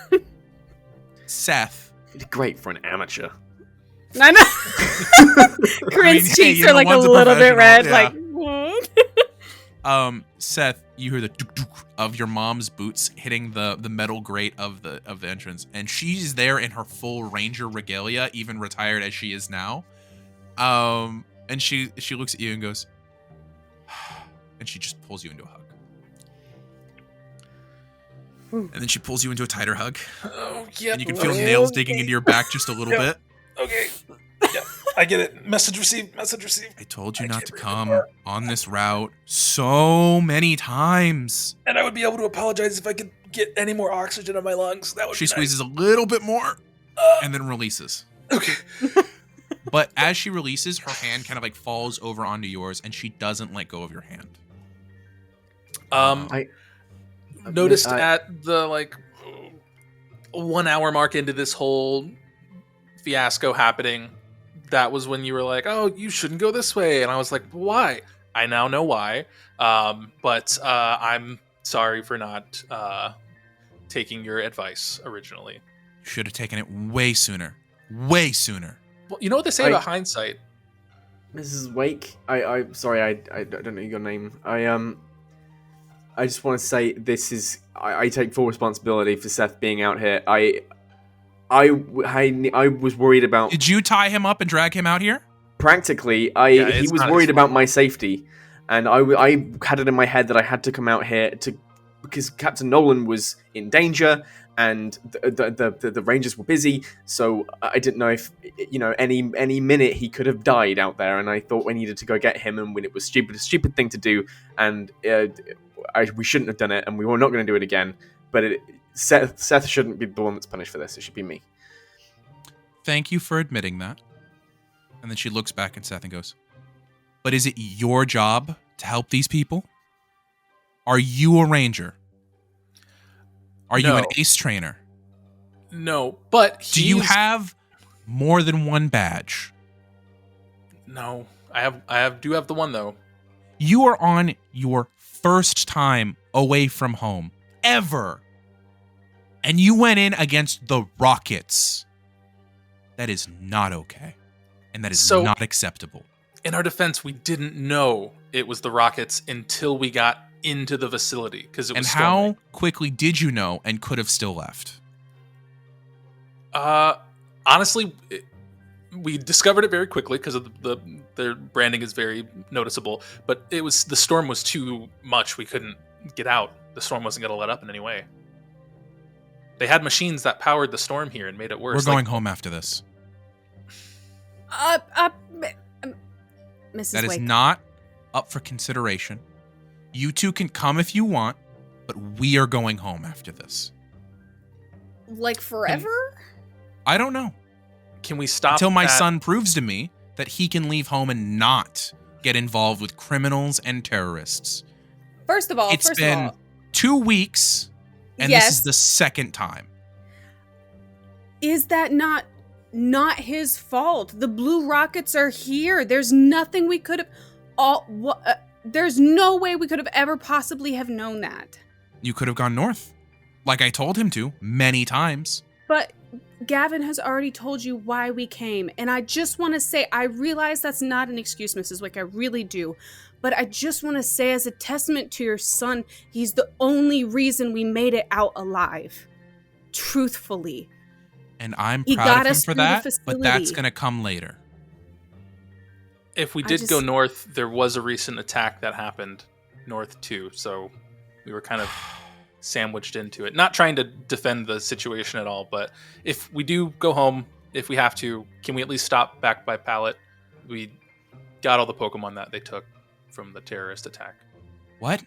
Seth. You did great for an amateur. I know. Corinne's cheeks are like a one's little bit red. professional, Like, what? Seth, you hear the tuk tuk of your mom's boots hitting the metal grate of the entrance, and she's there in her full ranger regalia, even retired as she is now. And she looks at you and goes, and she just pulls you into a hug. And then she pulls you into a tighter hug, Oh, yeah. and you can feel nails digging into your back just a little bit. Okay. Yeah, I get it. Message received. Message received. I told you I not can't to read come anymore. on this route so many times. And I would be able to apologize if I could get any more oxygen in my lungs. That would She be squeezes a little bit more and then releases. nice. Okay. But as she releases, her hand kind of like falls over onto yours, and she doesn't let go of your hand. I Noticed I- at the 1 hour mark into this whole fiasco happening, that was when you were like, "Oh, you shouldn't go this way," and I was like, "Why?" I now know why. But I'm sorry for not taking your advice originally. You should have taken it way sooner. Way sooner. Well, you know what they say I- about hindsight. Mrs. Wake, I sorry, I don't know your name. I just want to say this is I take full responsibility for Seth being out here. I was worried about Did you tie him up and drag him out here? practically. Yeah, He it's was not worried his about fault. my safety, and I had it in my head that I had to come out here because Captain Nolan was in danger. And the Rangers were busy, so I didn't know if any minute he could have died out there. And I thought we needed to go get him, and when it was a stupid thing to do, and we shouldn't have done it, and we were not going to do it again. But Seth shouldn't be the one that's punished for this. It should be me. Thank you for admitting that. And then she looks back at Seth and goes, "But is it your job to help these people? Are you a ranger? Are you an No. ace trainer? No, but Do you he's- have more than one badge? No, I do have the one though. You are on your first time away from home ever. And you went in against the Rockets. That is not okay. And that is So- not acceptable. In our defense, we didn't know it was the Rockets until we got into the facility because it And was how storming. quickly did you know and could have still left? Honestly, we discovered it very quickly because of their branding is very noticeable. But the storm was too much. We couldn't get out. The storm wasn't going to let up in any way. They had machines that powered the storm here and made it worse. We're going home after this. Mrs. That is Wake. not up for consideration. You two can come if you want, but we are going home after this. Like forever? I don't know. Can we stop Until my that? son proves to me that he can leave home and not get involved with criminals and terrorists. First of all, It's been 2 weeks, and this is Yes. the second time. Is that not his fault? The Blue Rockets are here. There's nothing we could have. There's no way we could have ever possibly have known that. You could have gone north, like I told him to many times. But Gavin has already told you why we came, and I just want to say, I realize that's not an excuse, Mrs. Wick. I really do. But I just want to say, as a testament to your son, he's the only reason we made it out alive. Truthfully. And I'm He proud got of him us for through the that, but that's facility. going to come later. If we I did go just- north, there was a recent attack that happened north too, so we were kind of sandwiched into it. Not trying to defend the situation at all, but if we do go home, if we have to, can we at least stop back by Pallet? We got all the Pokemon that they took from the terrorist attack. What?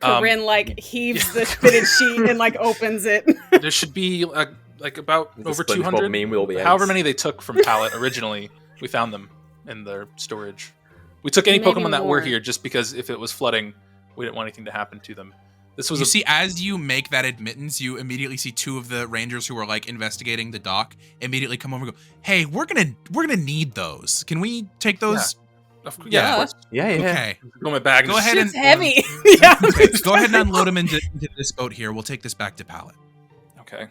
Corinne, heaves the fitted sheet and, opens it. There should be like about The over SpongeBob 200. meme with all the However eggs. many they took from Pallet originally, we found them in their storage. We took any Maybe Pokemon that were more. here just because if it was flooding, we didn't want anything to happen to them. This was You see, as you make that admittance, you immediately see two of the rangers who are like investigating the dock immediately come over and go, "Hey, we're gonna need those. Can we take those?" Of Yeah. course. Yeah, yeah. Okay. Go in my bag. Go ahead Shit's and heavy. Yeah. Okay, go ahead and unload them into this boat here. We'll take this back to Pallet, Okay.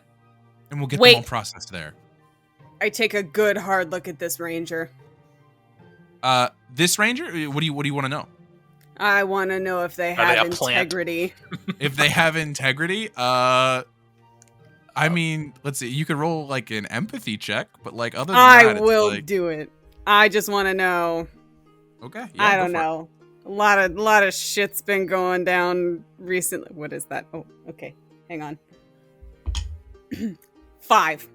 and we'll get Wait. them all processed there. I take a good hard look at this ranger. This ranger, what do you want to know? I want to know if they Are they have a plant? integrity. If they have integrity, I mean, let's see. You could roll like an empathy check, but like other than that, I it's will like, do it. I just want to know. okay. Yeah, I go don't for it. know. A lot of shit's been going down recently. What is that? Oh, okay. Hang on. 5.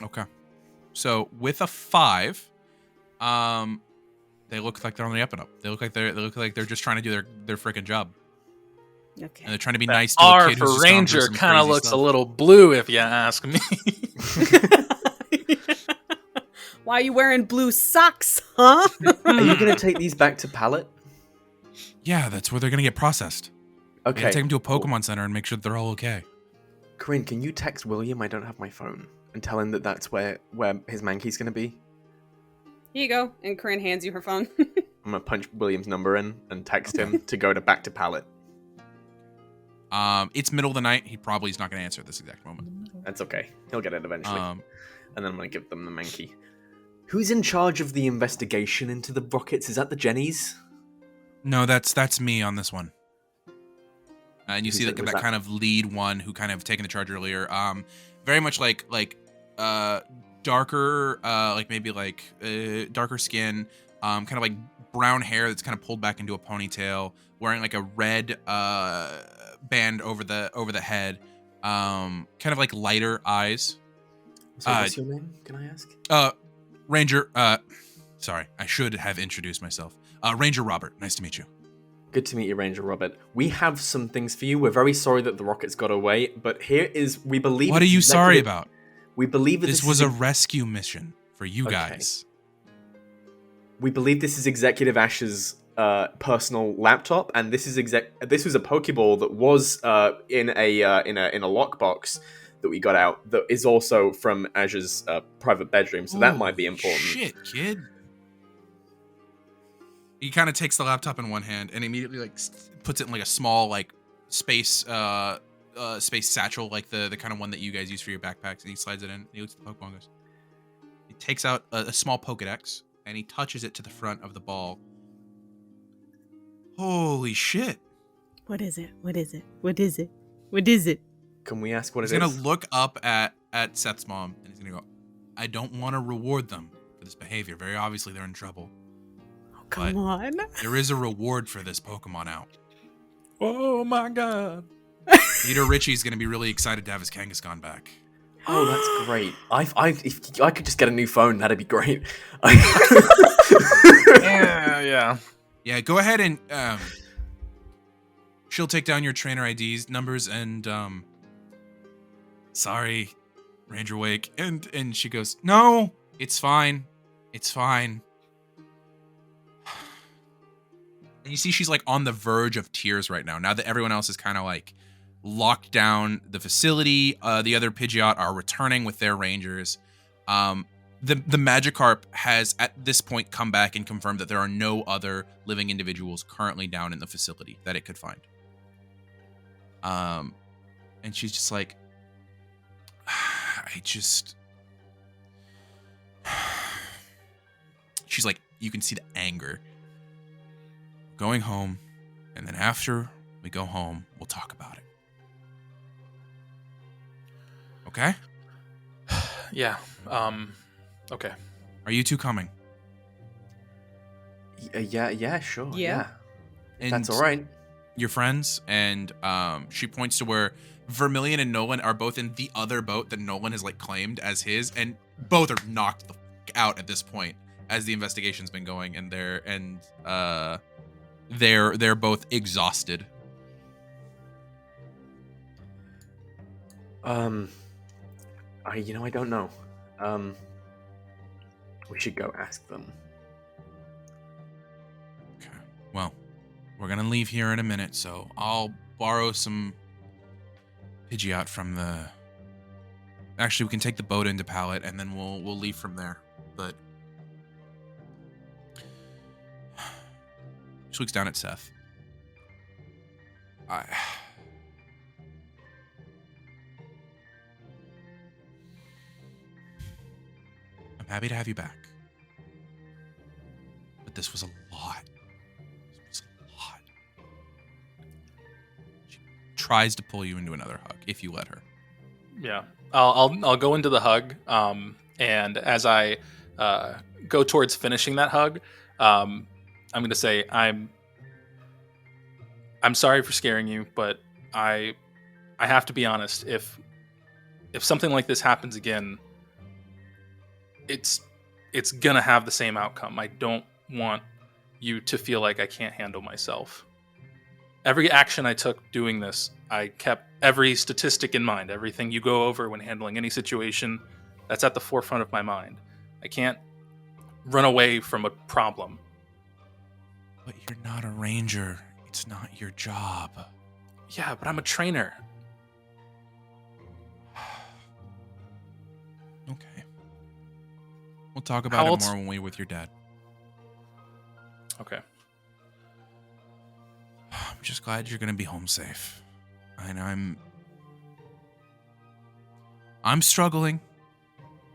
Okay. So with a 5, they look like they're on the up and up. They look like they're just trying to do their freaking job, and Okay. they're trying to be That nice to a R kid for who's just gone through Ranger some kind of crazy looks stuff. a little blue, if you ask me. Why are you wearing blue socks, huh? Are you going to take these back to Pallet? Yeah, that's where they're gonna get processed. We Okay. gotta take them to a cool. Pokemon Center and make sure that they're all okay. Coryne, can you text William? I don't have my phone. And tell him that that's where his Mankey's going to be. Here you go. And Corinne hands you her phone. I'm going to punch William's number in and text him to go back to Pallet. It's middle of the night. He probably is not gonna answer at this exact moment. That's okay. He'll get it eventually. Um, And then I'm going to give them the Mankey. Who's in charge of the investigation into the rockets? Is that the Jennies? no, that's me on this one. And you Who's see it- that, was that that- kind of lead one who kind of taken the charge earlier. Very much like darker, like maybe like darker skin, kind of like brown hair that's kind of pulled back into a ponytail, wearing like a red band over the head, kind of like lighter eyes. So what's your name? Can I ask? Ranger, sorry, I should have introduced myself. Ranger Robert, nice to meet you. Good to meet you, Ranger Robert. We have some things for you. We're very sorry that the rockets got away, but here is, we believe... What are it's you sorry executive- about? We believe that This this was is a rescue mission for you Okay. guys. We believe this is Executive Ash's personal laptop, and this is this was a Pokeball that was in a lockbox that we got out. That is also from Ash's private bedroom, so that might be important. Shit, kid. He kind of takes the laptop in one hand and immediately like puts it in like a small like space space satchel, like the kind of one that you guys use for your backpacks, and he slides it in. And he looks at the Pokemon and goes. He takes out a small Pokedex and he touches it to the front of the ball. Holy shit! What is it? What is it? What is it? What is it? Can we ask what He's it gonna is? look up at Seth's mom and he's gonna go, "I don't want to reward them for this behavior. Very obviously, they're in trouble. Oh, come on. There is a reward for this Pokemon out." Oh my god. Leader Richie's gonna be really excited to have his Kangaskhan back. Oh, that's great. If I could just get a new phone, that'd be great. Yeah. Yeah, go ahead and she'll take down your trainer IDs numbers and sorry, Ranger Wake. And she goes, "No, it's fine. It's fine." And you see she's like on the verge of tears right now that everyone else is kind of like locked down the facility. The other Pidgeot are returning with their rangers. The Magikarp has at this point come back and confirmed that there are no other living individuals currently down in the facility that it could find. And she's just like, she's like, you can see the anger. Going home, and then after we go home, we'll talk about it. Okay? Yeah. Okay. Are you two coming? Yeah, sure. Yeah. Yeah. And That's all right. your friends, and she points to where Vermilion and Nolan are both in the other boat that Nolan has like claimed as his, and both are knocked the fuck out at this point as the investigation's been going, and they're both exhausted. I don't know. We should go ask them. Okay. Well, we're gonna leave here in a minute, so I'll borrow some Pidgeot from the. Actually, we can take the boat into Pallet, and then we'll leave from there. But she looks down at Seth. I'm happy to have you back. But this was a lot. This was a lot. She tries to pull you into another hug, if you let her. Yeah. I'll go into the hug, and as I go towards finishing that hug, I'm going to say I'm sorry for scaring you, but I have to be honest. If something like this happens again, it's gonna have the same outcome. I don't want you to feel like I can't handle myself. Every action I took doing this, I kept every statistic in mind. Everything you go over when handling any situation, that's at the forefront of my mind. I can't run away from a problem. But you're not a ranger. It's not your job. Yeah, but I'm a trainer. Okay. We'll talk about it more when we're with your dad. Okay. I'm just glad you're going to be home safe. And I'm struggling,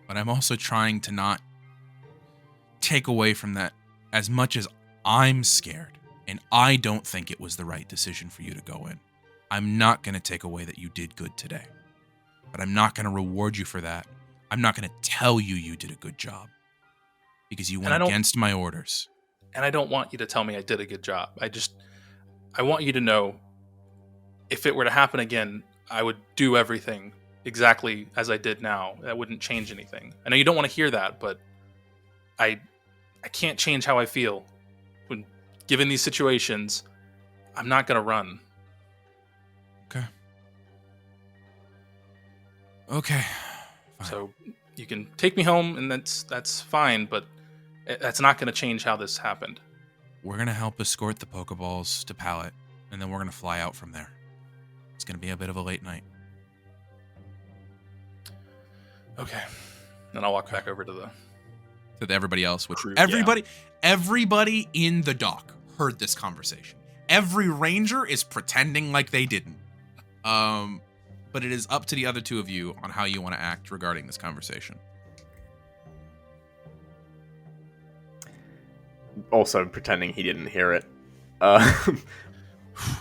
but I'm also trying to not take away from that as much as I'm scared. And I don't think it was the right decision for you to go in. I'm not going to take away that you did good today. But I'm not going to reward you for that. I'm not going to tell you did a good job. Because you went against my orders. And I don't want you to tell me I did a good job. I want you to know, if it were to happen again, I would do everything exactly as I did now. That wouldn't change anything. I know you don't want to hear that, but I can't change how I feel. When given these situations, I'm not going to run. Okay. Fine. So you can take me home, and that's fine, but that's not going to change how this happened. We're going to help escort the Pokeballs to Pallet, and then we're going to fly out from there. It's going to be a bit of a late night. Okay. Then I'll walk back over to everybody else. Which crew. Everybody in the dock heard this conversation. Every ranger is pretending like they didn't. But it is up to the other two of you on how you want to act regarding this conversation. Also pretending he didn't hear it. So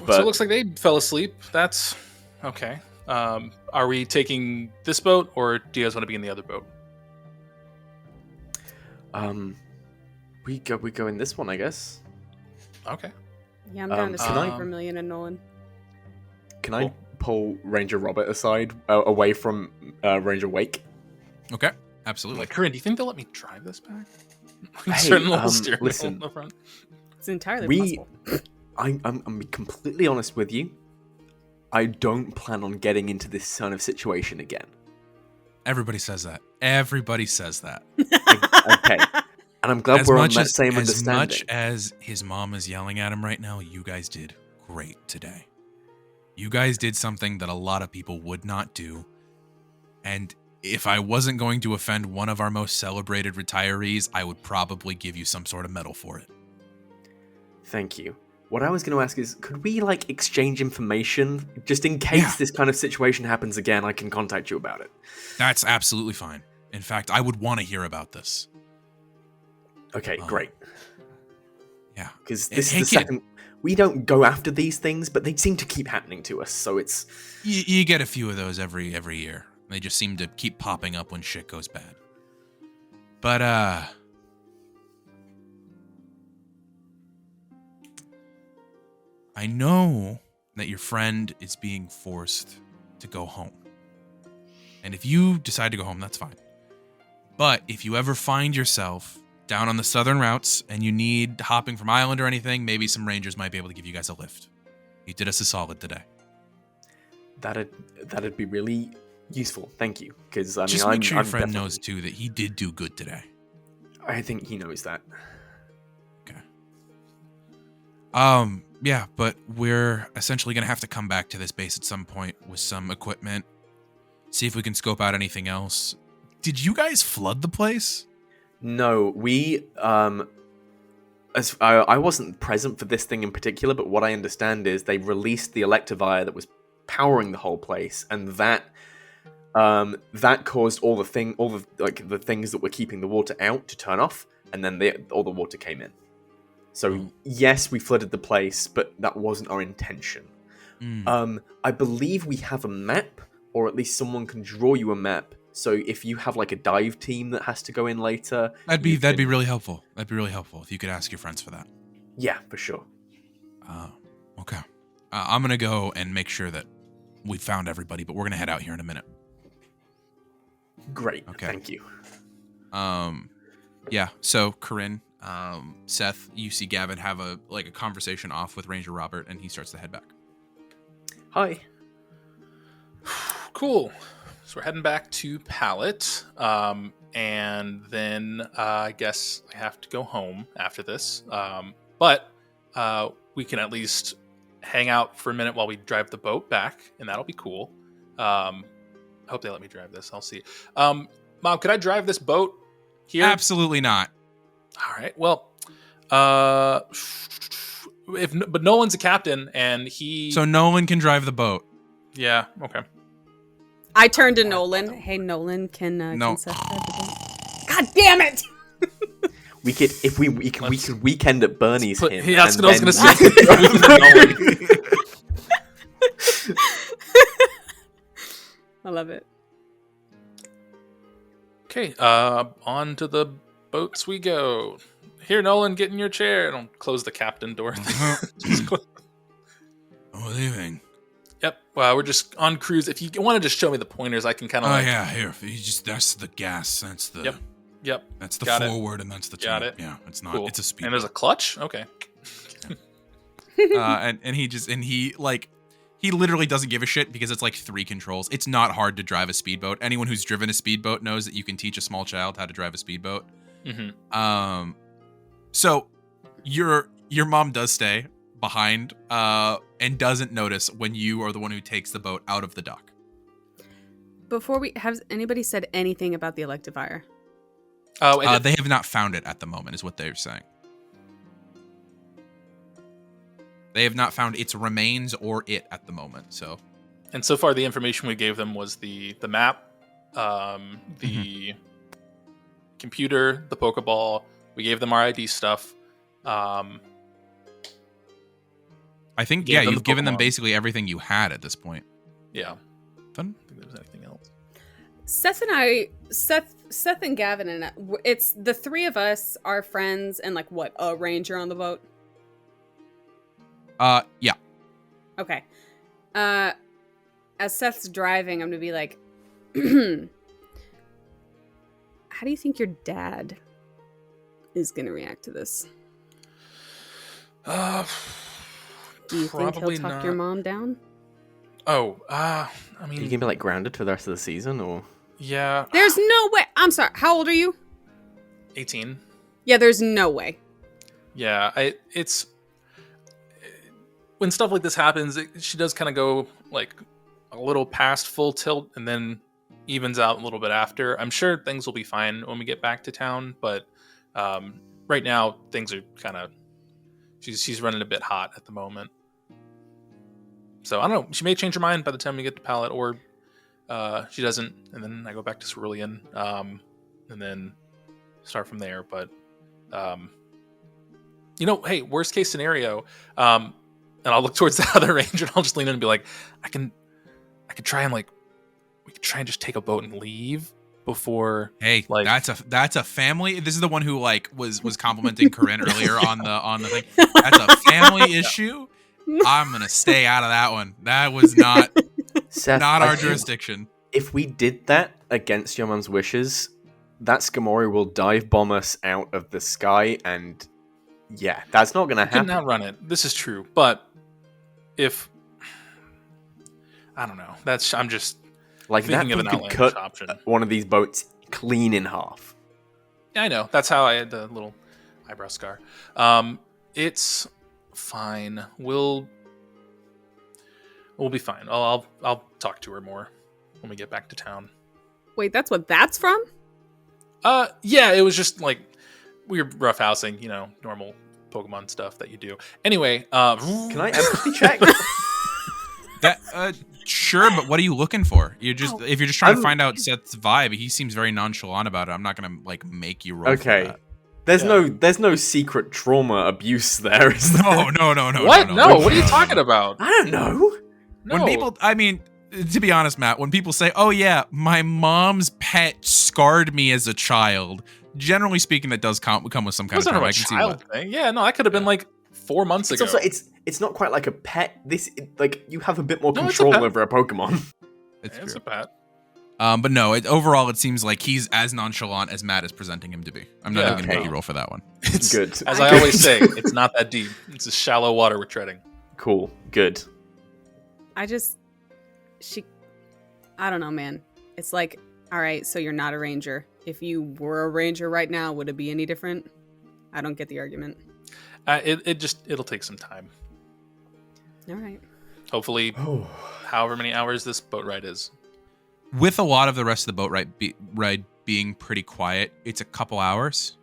it looks like they fell asleep. That's okay. Are we taking this boat, or do you guys want to be in the other boat? We go in this one, I guess. Okay. Yeah, I'm down to can stay I- for Million and Nolan. Can I pull Ranger Robert aside, away from Ranger Wake? Okay, absolutely. Coryne, do you think they'll let me drive this back? Hey, Certain little steering wheel listen. in the front. It's entirely We, possible. I'm completely honest with you. I don't plan on getting into this kind of situation again. Everybody says that. Everybody says that. Okay. And I'm glad we're on that same As understanding. much as his mom is yelling at him right now, you guys did great today. You guys did something that a lot of people would not do. And if I wasn't going to offend one of our most celebrated retirees, I would probably give you some sort of medal for it. Thank you. What I was going to ask is, could we exchange information just in case this kind of situation happens again? I can contact you about it. That's absolutely fine. In fact, I would want to hear about this. Okay, great. Yeah. Because this Hey, is the second. We don't go after these things, but they seem to keep happening to us. So it's You get a few of those every year. They just seem to keep popping up when shit goes bad. But I know that your friend is being forced to go home. And if you decide to go home, that's fine. But if you ever find yourself down on the southern routes and you need hopping from island or anything, maybe some rangers might be able to give you guys a lift. You did us a solid today. that'd be really Useful, thank you. Because I mean, Just make sure your I'm friend definitely- knows too that he did do good today. I think he knows that. Okay. Yeah, but we're essentially gonna have to come back to this base at some point with some equipment. See if we can scope out anything else. Did you guys flood the place? No, we as I wasn't present for this thing in particular, but what I understand is they released the Electivire that was powering the whole place, and that caused all the things that were keeping the water out to turn off, and then all the water came in. So yes, we flooded the place, but that wasn't our intention. I believe we have a map, or at least someone can draw you a map. So if you have like a dive team that has to go in later, That'd be really helpful. That'd be really helpful if you could ask your friends for that. Yeah, for sure. Okay. I'm gonna go and make sure that we found everybody, but we're gonna head out here in a minute. Great. Okay. Thank you. Yeah. So Coryne, Seth, you see Gavin have a conversation off with Ranger Robert, and he starts to head back. Hi. Cool. So we're heading back to Pallet, and then I guess I have to go home after this. But we can at least hang out for a minute while we drive the boat back, and that'll be cool. I hope they let me drive this. I'll see. Mom, could I drive this boat here? Absolutely not. All right. Well, but Nolan's a captain, and he. So Nolan can drive the boat. Yeah. Okay. I turned to Nolan. Hey, Nolan, can Seth drive the boat? God damn it! We could if we could weekend at Bernie's him. Yeah, that's and what I was then- gonna say. I love it. Okay, on to the boats we go. Here, Nolan, get in your chair. And I'll close the captain door. Just close- Oh, leaving. Yep. Well, we're just on cruise. If you want to just show me the pointers, I can kind of. Oh yeah, here. That's the gas. That's the. Yep. That's the Got it. forward, and that's the. Got turn. it. Yeah, it's not. Cool. It's a speed. And there's a clutch. Okay. And he literally doesn't give a shit because it's like 3 controls. It's not hard to drive a speedboat. Anyone who's driven a speedboat knows that you can teach a small child how to drive a speedboat. Mm-hmm. So your mom does stay behind and doesn't notice when you are the one who takes the boat out of the dock. Before has anybody said anything about the Electivire? Oh, and They have not found it at the moment, is what they're saying. They have not found its remains or it at the moment. So far, the information we gave them was the map, the computer, the Pokeball. We gave them our ID stuff. I think Gave them you've the given them Pokemon. basically everything you had at this point. Yeah. I Fun. don't think there was anything else. Seth and Gavin, and it's the 3 of us, our friends, and like what, a ranger on the boat? Yeah. Okay. As Seth's driving, I'm gonna be like, how do you think your dad is gonna react to this? Do Do you think he'll talk your mom down? Oh, I Are mean, you gonna be like grounded for the rest of the season, or? yeah, There's no way. I'm sorry. How old are you? 18. Yeah, there's no way. Yeah, it's when stuff like this happens, she does kind of go like a little past full tilt and then evens out a little bit after. I'm sure things will be fine when we get back to town, but right now things are kind of she's running a bit hot at the moment. So I don't know. She may change her mind by the time we get to Pallet, or she doesn't, and then I go back to Cerulean, and then start from there. But hey, worst case scenario, and I'll look towards the other ranger, and I'll just lean in and be like, I could try and we could try and just take a boat and leave before. Hey, like, that's a family. This is the one who was complimenting Coryne earlier on the thing. That's a family issue. I'm gonna stay out of that one. That was not Seth, not I our think jurisdiction. If we did that against your mum's wishes, that Skamori will dive bomb us out of the sky, and yeah, that's not gonna couldn't happen. outrun it. This is true, but if I don't know, Like that Thinking of thing an could outlandish cut option. one of these boats clean in half. Yeah, I know. That's how I had the little eyebrow scar. It's fine. We'll be fine. I'll talk to her more when we get back to town. Wait, that's what that's from? Yeah, it was just like we were roughhousing, normal Pokemon stuff that you do. Anyway, Can I empathy check? Sure, but what are you looking for? If you're just trying to find out Seth's vibe, he seems very nonchalant about it. I'm not gonna like make you roll. Okay. For that. There's no secret trauma abuse there, is there? No. What? No, what are you no. talking about? I don't know. No. When people, I mean, to be honest, Matt, when people say, "Oh yeah, my mom's pet scarred me as a child," generally speaking, that does come with some kind of trauma. I can see child thing. Yeah, no, that could have been like 4 months It's ago. also it's not quite like a pet. Like you have a bit more No, it's a control pet. over a Pokemon. It's It's true. a pet. But no, overall, it seems like he's as nonchalant as Matt is presenting him to be. I'm not Yeah, even going to okay. make you roll for that one. It's Good. As I always say, it's not that deep. It's a shallow water we're treading. Cool. Good. I don't know, man. It's like, all right, so you're not a ranger. If you were a ranger right now, would it be any different? I don't get the argument. It'll take some time. All right. Hopefully, however many hours this boat ride is. With a lot of the rest of the boat ride being pretty quiet, it's a couple hours.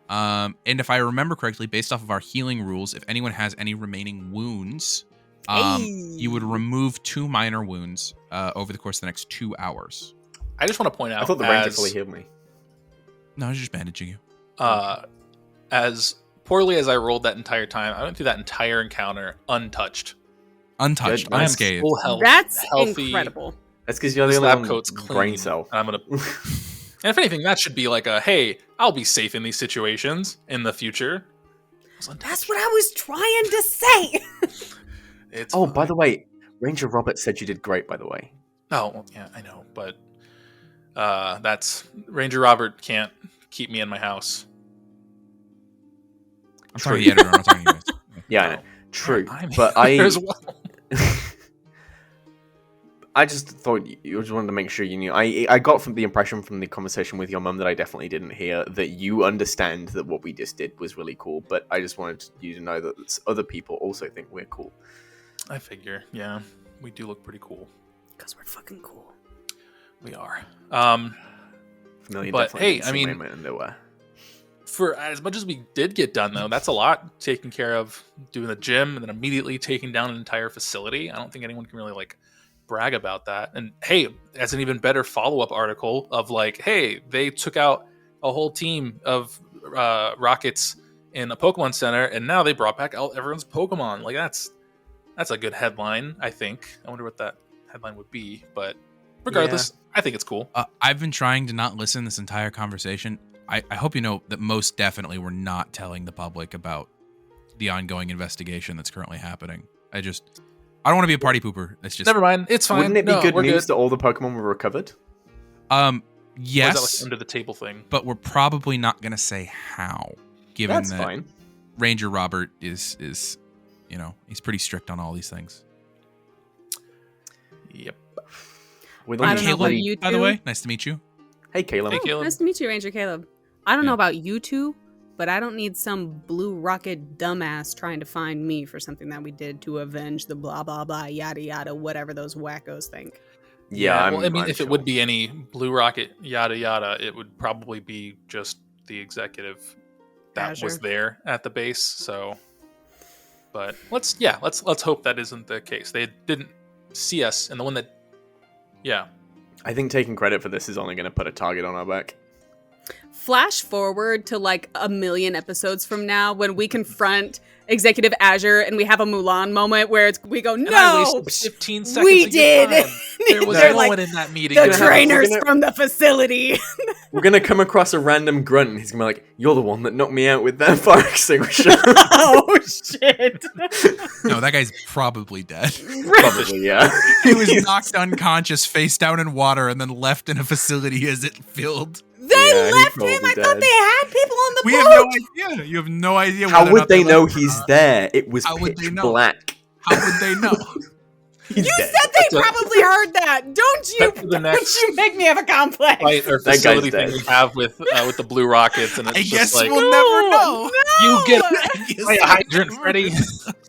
And if I remember correctly, based off of our healing rules, if anyone has any remaining wounds, you would remove 2 minor wounds over the course of the next 2 hours. I just want to point out, I thought the ranger fully healed me. No, I was just bandaging you. As poorly as I rolled that entire time, I went through that entire encounter untouched. Untouched, Good. I am unscathed. Full health, That's healthy. incredible. That's because you're the only Lab one coat's with clean. brain cell. And I'm gonna. And if anything, that should be like a, hey, I'll be safe in these situations in the future. That's what I was trying to say. It's Oh, fine. by the way, Ranger Robert said you did great. By the way. Oh, yeah, I know, but that's Ranger Robert can't keep me in my house. I'm talking to the editor, I'm not talking to you guys. Yeah, I Oh, know. True, I'm but here as well. I just thought you just wanted to make sure you knew. I got from the impression from the conversation with your mum that I definitely didn't hear that you understand that what we just did was really cool. But I just wanted you to know that other people also think we're cool. I figure, yeah, we do look pretty cool. Because we're fucking cool. We are. Familiar, But, definitely hey, didn't I see mean- my underwear. For as much as we did get done, though, that's a lot. Taking care of doing the gym and then immediately taking down an entire facility. I don't think anyone can really like brag about that. And hey, as an even better follow-up article of like, hey, they took out a whole team of rockets in a Pokemon Center, and now they brought back everyone's Pokemon. Like that's a good headline, I think. I wonder what that headline would be, but regardless, I think it's cool. I've been trying to not listen this entire conversation. I hope you know that most definitely we're not telling the public about the ongoing investigation that's currently happening. I don't want to be a party pooper. It's just Never mind, it's fine. Wouldn't it be No, good we're news that all the Pokemon were recovered? Or is yes, that like under the table thing? but we're probably not going to say how, given That's that fine. Ranger Robert is he's pretty strict on all these things. Yep. We I don't don't know Caleb, about you by the two. way, nice to meet you. Hey, Caleb. Hey, Caleb. Nice to meet you, Ranger Caleb. I don't Yeah. know about you two, but I don't need some blue rocket dumbass trying to find me for something that we did to avenge the blah blah blah yada yada whatever those wackos think. Yeah, well, I mean, I'm if sure. it would be any Blue Rocket yada yada, it would probably be just the executive that was Azure. there at the base. So, but let's hope that isn't the case. They didn't see us, and the one that, yeah, I think taking credit for this is only going to put a target on our back. Flash forward to like a million episodes from now when we confront Executive Azure and we have a Mulan moment where we go, and I no, wasted 15 seconds. we of your did. time. There was They're no like, one in that meeting. the Gonna have- trainers we're gonna- from the facility. We're going to come across a random grunt, and he's going to be like, "You're the one that knocked me out with that fire extinguisher." Oh shit! No, that guy's probably dead. Probably, yeah. He was knocked unconscious, face down in water, and then left in a facility as it filled. They Yeah, he's left him. probably I thought dead. they had people on the We boat. have no idea. You have no idea. How whether or would not they know left or he's not. there? It was How would pitch they know? black. How would they know? He's You dead. said they That's a- probably heard that. Don't you? That's the Don't next you make me have a complex? Fight or That facility guy's thing dead. we have with the blue rockets, and it's I just guess like we'll never know. you get I guess fire we'll hydrant, never Freddy, know.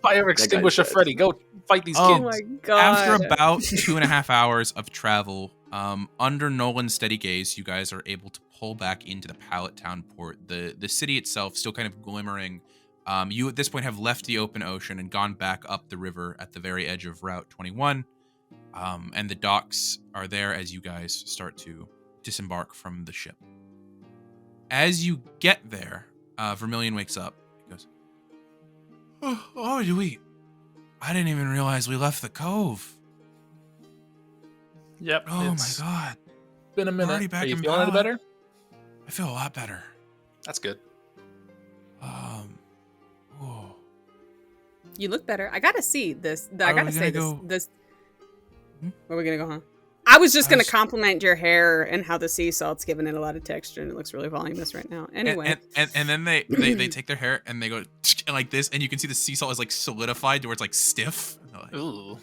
fire extinguisher, dead. Freddy. Go fight these Oh Oh kids. my god. After about 2.5 hours of travel, under Nolan's steady gaze, you guys are able to pull back into the Pallet Town port. The city itself still kind of glimmering. You at this point have left the open ocean and gone back up the river at the very edge of Route 21. And the docks are there as you guys start to disembark from the ship. As you get there, Vermilion wakes up. He goes, "Oh, I didn't even realize we left the cove. Yep. Oh it's my god. been a minute. already back Are you in feeling any Pallet. better? I feel a lot better. That's good. Oh. You look better. I gotta see this. I Are gotta we say gonna this. go- This. Hmm? Where are we gonna go, huh? I was just I gonna was- compliment your hair and how the sea salt's giving it a lot of texture, and it looks really voluminous right now. Anyway, And then they take their hair and they go like this, and you can see the sea salt is like solidified to where it's like stiff. And they're like, Ooh.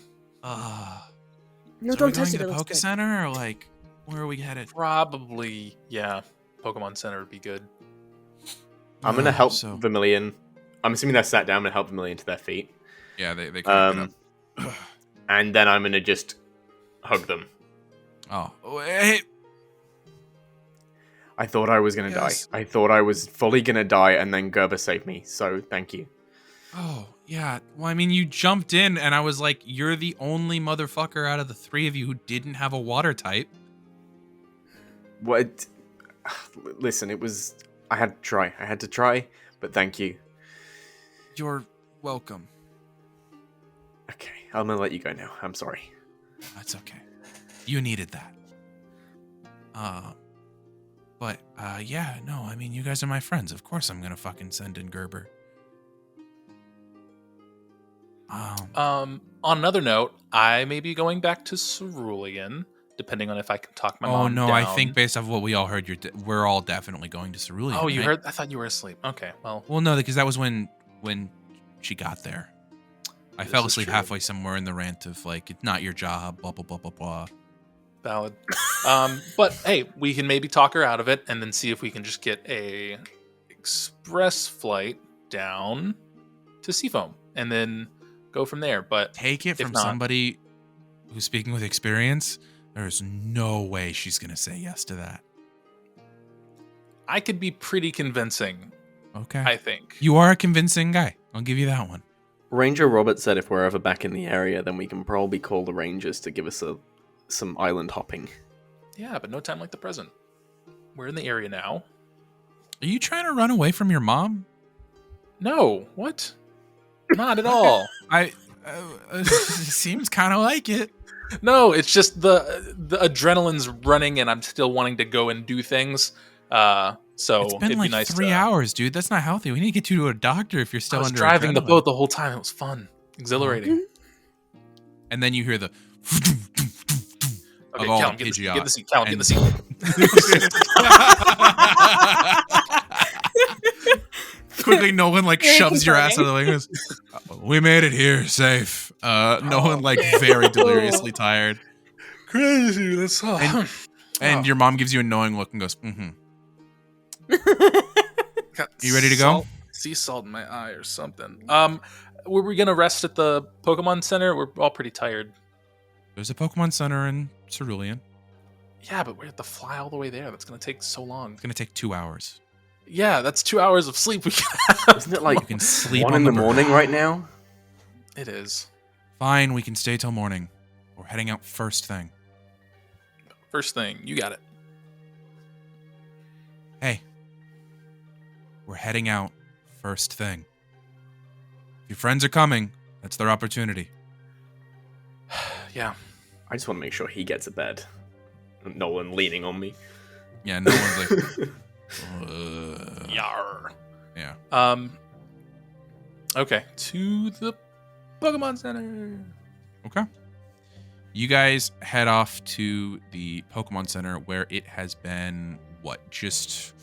no, so don't are we going touch to it. the It looks Poke good. Center, or like where are we headed? Probably, yeah. Pokemon Center would be good. I'm gonna help So Vermilion. I'm assuming they're sat down and help Vermilion to their feet. yeah, they kind of get up. And then I'm gonna just hug them. Oh, hey, I thought I was gonna Yes. die. I thought I was fully gonna die, and then Gerber saved me. So thank you. oh yeah. Well, I mean, you jumped in, and I was like, you're the only motherfucker out of the three of you who didn't have a water type. What? Listen, it was. I had to try. But thank you. You're welcome. Okay, I'm gonna let you go now. I'm sorry. That's okay. You needed that. But yeah, no, I mean, you guys are my friends. Of course I'm gonna fucking send in Gerber. On another note, I may be going back to Cerulean, depending on if I can talk my Oh mom no, down. I think based off what we all heard, we're all definitely going to Cerulean. Oh, you right? heard? I thought you were asleep. Okay, well, Well, no, because that was when she got there. I This fell is asleep true. halfway somewhere in the rant of like, it's not your job, blah blah blah blah blah. valid. But hey, we can maybe talk her out of it, and then see if we can just get a express flight down to Seafoam, and then go from there. But Take it If from not- somebody who's speaking with experience. There's no way she's gonna say yes to that. I could be pretty convincing, Okay. I think. You are a convincing guy. I'll give you that one. Ranger Robert said if we're ever back in the area, then we can probably call the Rangers to give us some island hopping. Yeah, but no time like the present. We're in the area now. Are you trying to run away from your mom? No, what? Not at all. It seems kind of like it. No, it's just the adrenaline's running, and I'm still wanting to go and do things. So It's been it'd like be nice 3 to, hours, dude. That's not healthy. We need to get you to a doctor if you're I still was under driving the adrenaline. boat the whole time. It was fun, exhilarating. And then you hear the. Okay, Of all Callum, the get the seat. Pidgeot. Get the seat. Callum, get And- the seat. Quickly, Nolan like Very shoves your ass out of the way. and goes, "We made it here, safe." Nolan like very deliriously tired, Crazy. That's all. and Oh. your mom gives you a knowing look and goes, "Mm-hmm." Got You ready to go? Sea salt in my eye or something. Were we gonna rest at the Pokemon Center? We're all pretty tired. There's a Pokemon Center in Cerulean. Yeah, but we have to fly all the way there. That's gonna take so long. It's gonna take 2 hours. Yeah, that's 2 hours of sleep we can have. Isn't it like You can sleep 1 on in the the morning right now? It is. Fine, we can stay till morning. We're heading out first thing. First thing, you got it. Hey, we're heading out first thing. If your friends are coming, that's their opportunity. Yeah. I just want to make sure he gets a bed. Nolan leaning on me. Yeah, no one's like, Yar. yeah. Okay, to the Pokemon Center. Okay. You guys head off to the Pokemon Center where it has been, what, just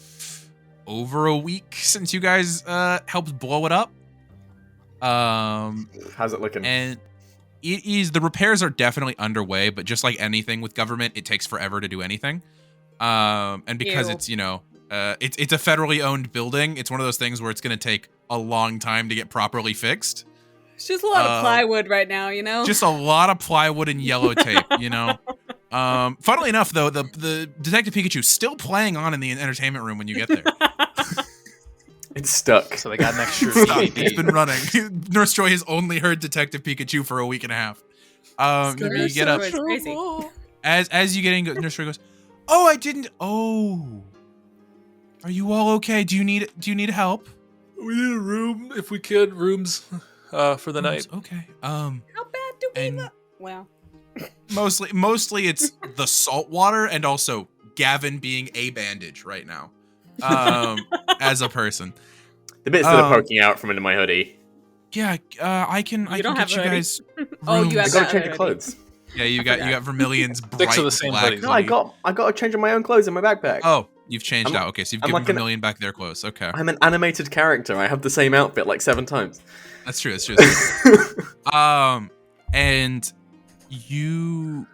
over a week since you guys helped blow it up? How's it looking? And it is, the repairs are definitely underway, but just like anything with government, it takes forever to do anything. And because Ew. it's, it's a federally owned building, it's one of those things where it's going to take a long time to get properly fixed. It's just a lot of plywood right now, Just a lot of plywood and yellow tape, Funnily enough, though, the Detective Pikachu's still playing on in the entertainment room when you get there. It's stuck. So they got an extra It's been running. Nurse Joy has only heard Detective Pikachu for a week and a half. You get up. It's crazy. As you get in, Nurse Joy goes, "Oh, I didn't. Oh, are you all okay? Do you need help? We need a room if we could. Rooms for the night. Okay. How bad do we look? Well, mostly it's the salt water and also Gavin being a bandage right now. As a person. The bits that are poking out from under my hoodie. Yeah, I can get you guys. Oh, you have I gotta change your clothes. Yeah, you got Vermilion's bright Six of the same black hoodies. No, I got a change of my own clothes in my backpack. Oh, you've changed I'm- out. Okay, so you've I'm given like an- Vermilion back their clothes. Okay, I'm an animated character. I have the same outfit like 7 times. that's true. And you,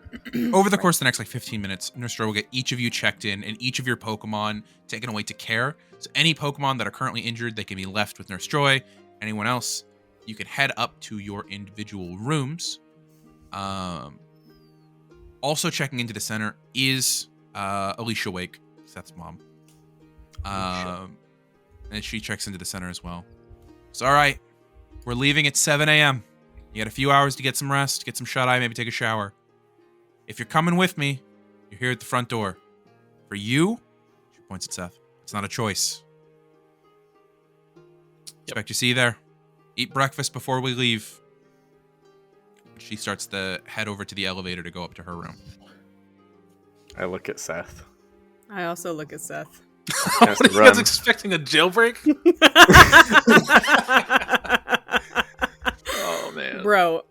over the course of the next 15 minutes, Nurse Joy will get each of you checked in and each of your Pokemon taken away to care. So any Pokemon that are currently injured, they can be left with Nurse Joy. Anyone else, you can head up to your individual rooms. Also checking into the center is Alicia Wake, Seth's mom. And she checks into the center as well. So, all right, we're leaving at 7 a.m. You got a few hours to get some rest, get some shut-eye, maybe take a shower. If you're coming with me, you're here at the front door. For you, she points at Seth, it's not a choice. Expect to see you there. Eat breakfast before we leave. She starts to head over to the elevator to go up to her room. I look at Seth. I also look at Seth. What are you guys expecting, a jailbreak? Oh man, Bro,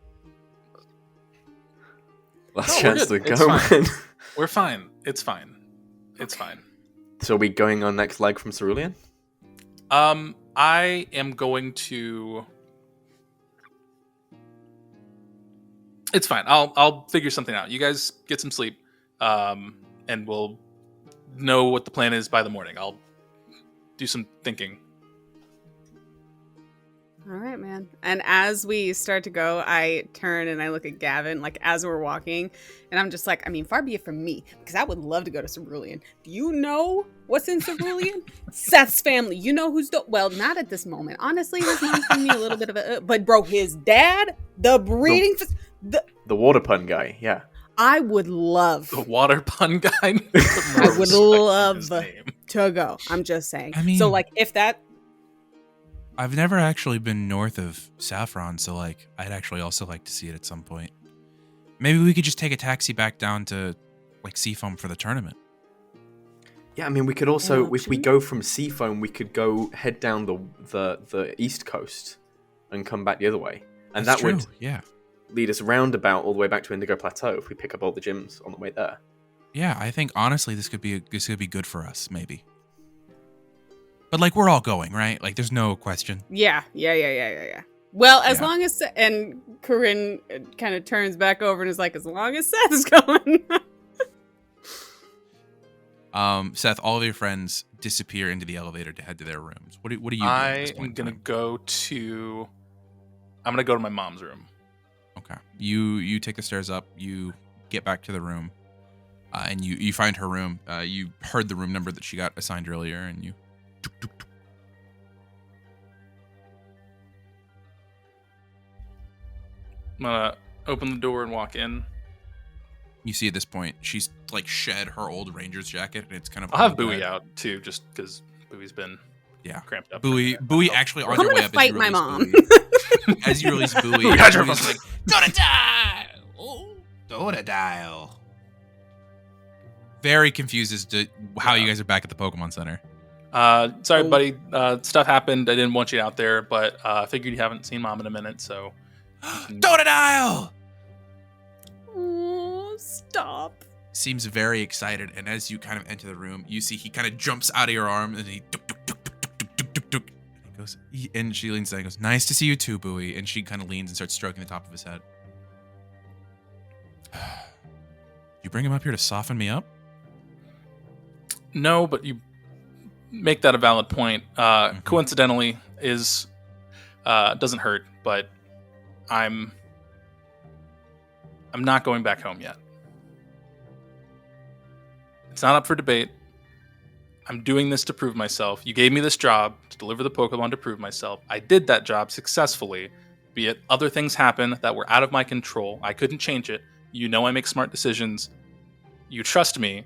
Last No, we're chance to good. It's go, fine. man. we're fine. It's fine. It's fine. So are we going on next leg from Cerulean? I am going to. It's fine. I'll figure something out. You guys get some sleep, and we'll know what the plan is by the morning. I'll do some thinking. all right, man. And as we start to go, I turn and I look at Gavin, as we're walking, and I'm just like, I mean, far be it from me, because I would love to go to Cerulean. Do you know what's in Cerulean? Seth's family. You know who's well, not at this moment. Honestly, his mom's giving me a little bit of a, but bro, his dad, the breeding, The water pun guy, yeah. I would love The water pun guy. I would love to go. I'm just saying. I mean- so if that, I've never actually been north of Saffron, so I'd actually also like to see it at some point. Maybe we could just take a taxi back down to Seafoam for the tournament. Yeah, I mean, we could also, An if we option? go from Seafoam, we could go head down the east coast and come back the other way. And That's that would true, yeah. lead us roundabout all the way back to Indigo Plateau if we pick up all the gyms on the way there. Yeah, I think honestly this could be good for us, maybe. But we're all going, right? There's no question. yeah. Well, as Yeah. long as, and Coryne kind of turns back over and is like, as long as Seth is going. Seth, all of your friends disappear into the elevator to head to their rooms. What are you doing? I at this point am in gonna time? I'm gonna go to my mom's room. Okay. You take the stairs up. You get back to the room, and you find her room. You heard the room number that she got assigned earlier, and you. Tuk, tuk, tuk. I'm gonna open the door and walk in. You see at this point she's shed her old Ranger's jacket, and it's kind of. I'll have on the Bowie bed. out too, just because Bowie's been cramped up. Bowie actually on I'm your way gonna up. fight my mom. As you release Bowie, Bowie, hide your Bowie's phone. Totodile. Very confused as to how you guys are back at the Pokemon Center. Sorry, buddy. Stuff happened. I didn't want you out there, but I figured you haven't seen Mom in a minute, so. Totodile Oh, stop. seems very excited, and as you kind of enter the room, you see he kind of jumps out of your arm, and he duk, duk, duk, duk, duk, duk, duk, duk, duk. And he goes, and she leans down and goes, "Nice to see you too, Bowie." And she kind of leans and starts stroking the top of his head. You bring him up here to soften me up? No, but you make that a valid point. Coincidentally, is doesn't hurt, but I'm not going back home yet. It's not up for debate. I'm doing this to prove myself. You gave me this job to deliver the Pokemon to prove myself. I did that job successfully, be it other things happen that were out of my control. I couldn't change it. You know I make smart decisions. You trust me.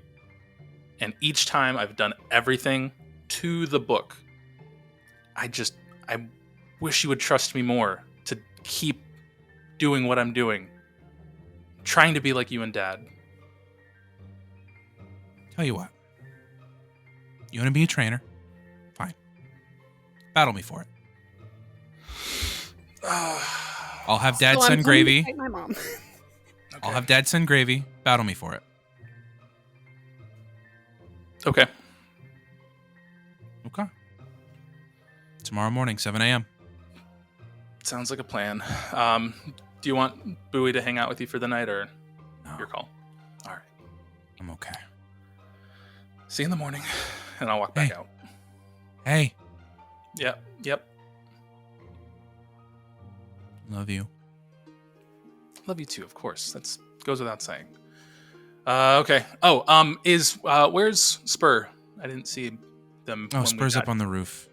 And each time I've done everything to the book. I wish you would trust me more to keep doing what I'm doing. Trying to be like you and Dad. Tell you what. You want to be a trainer? Fine. Battle me for it. I'll have Dad send gravy. Fight my mom. Okay. I'll have Dad send gravy. Battle me for it. Okay. Okay. Tomorrow morning, 7 a.m. Sounds like a plan. Do you want Bowie to hang out with you for the night, or No, your call? All right. I'm okay. See you in the morning, and I'll walk back Hey. out. Hey, Yep. love you. Love you too, of course. That goes without saying. Okay. Oh, where's Spur? I didn't see them. Oh, Spur's up on the roof.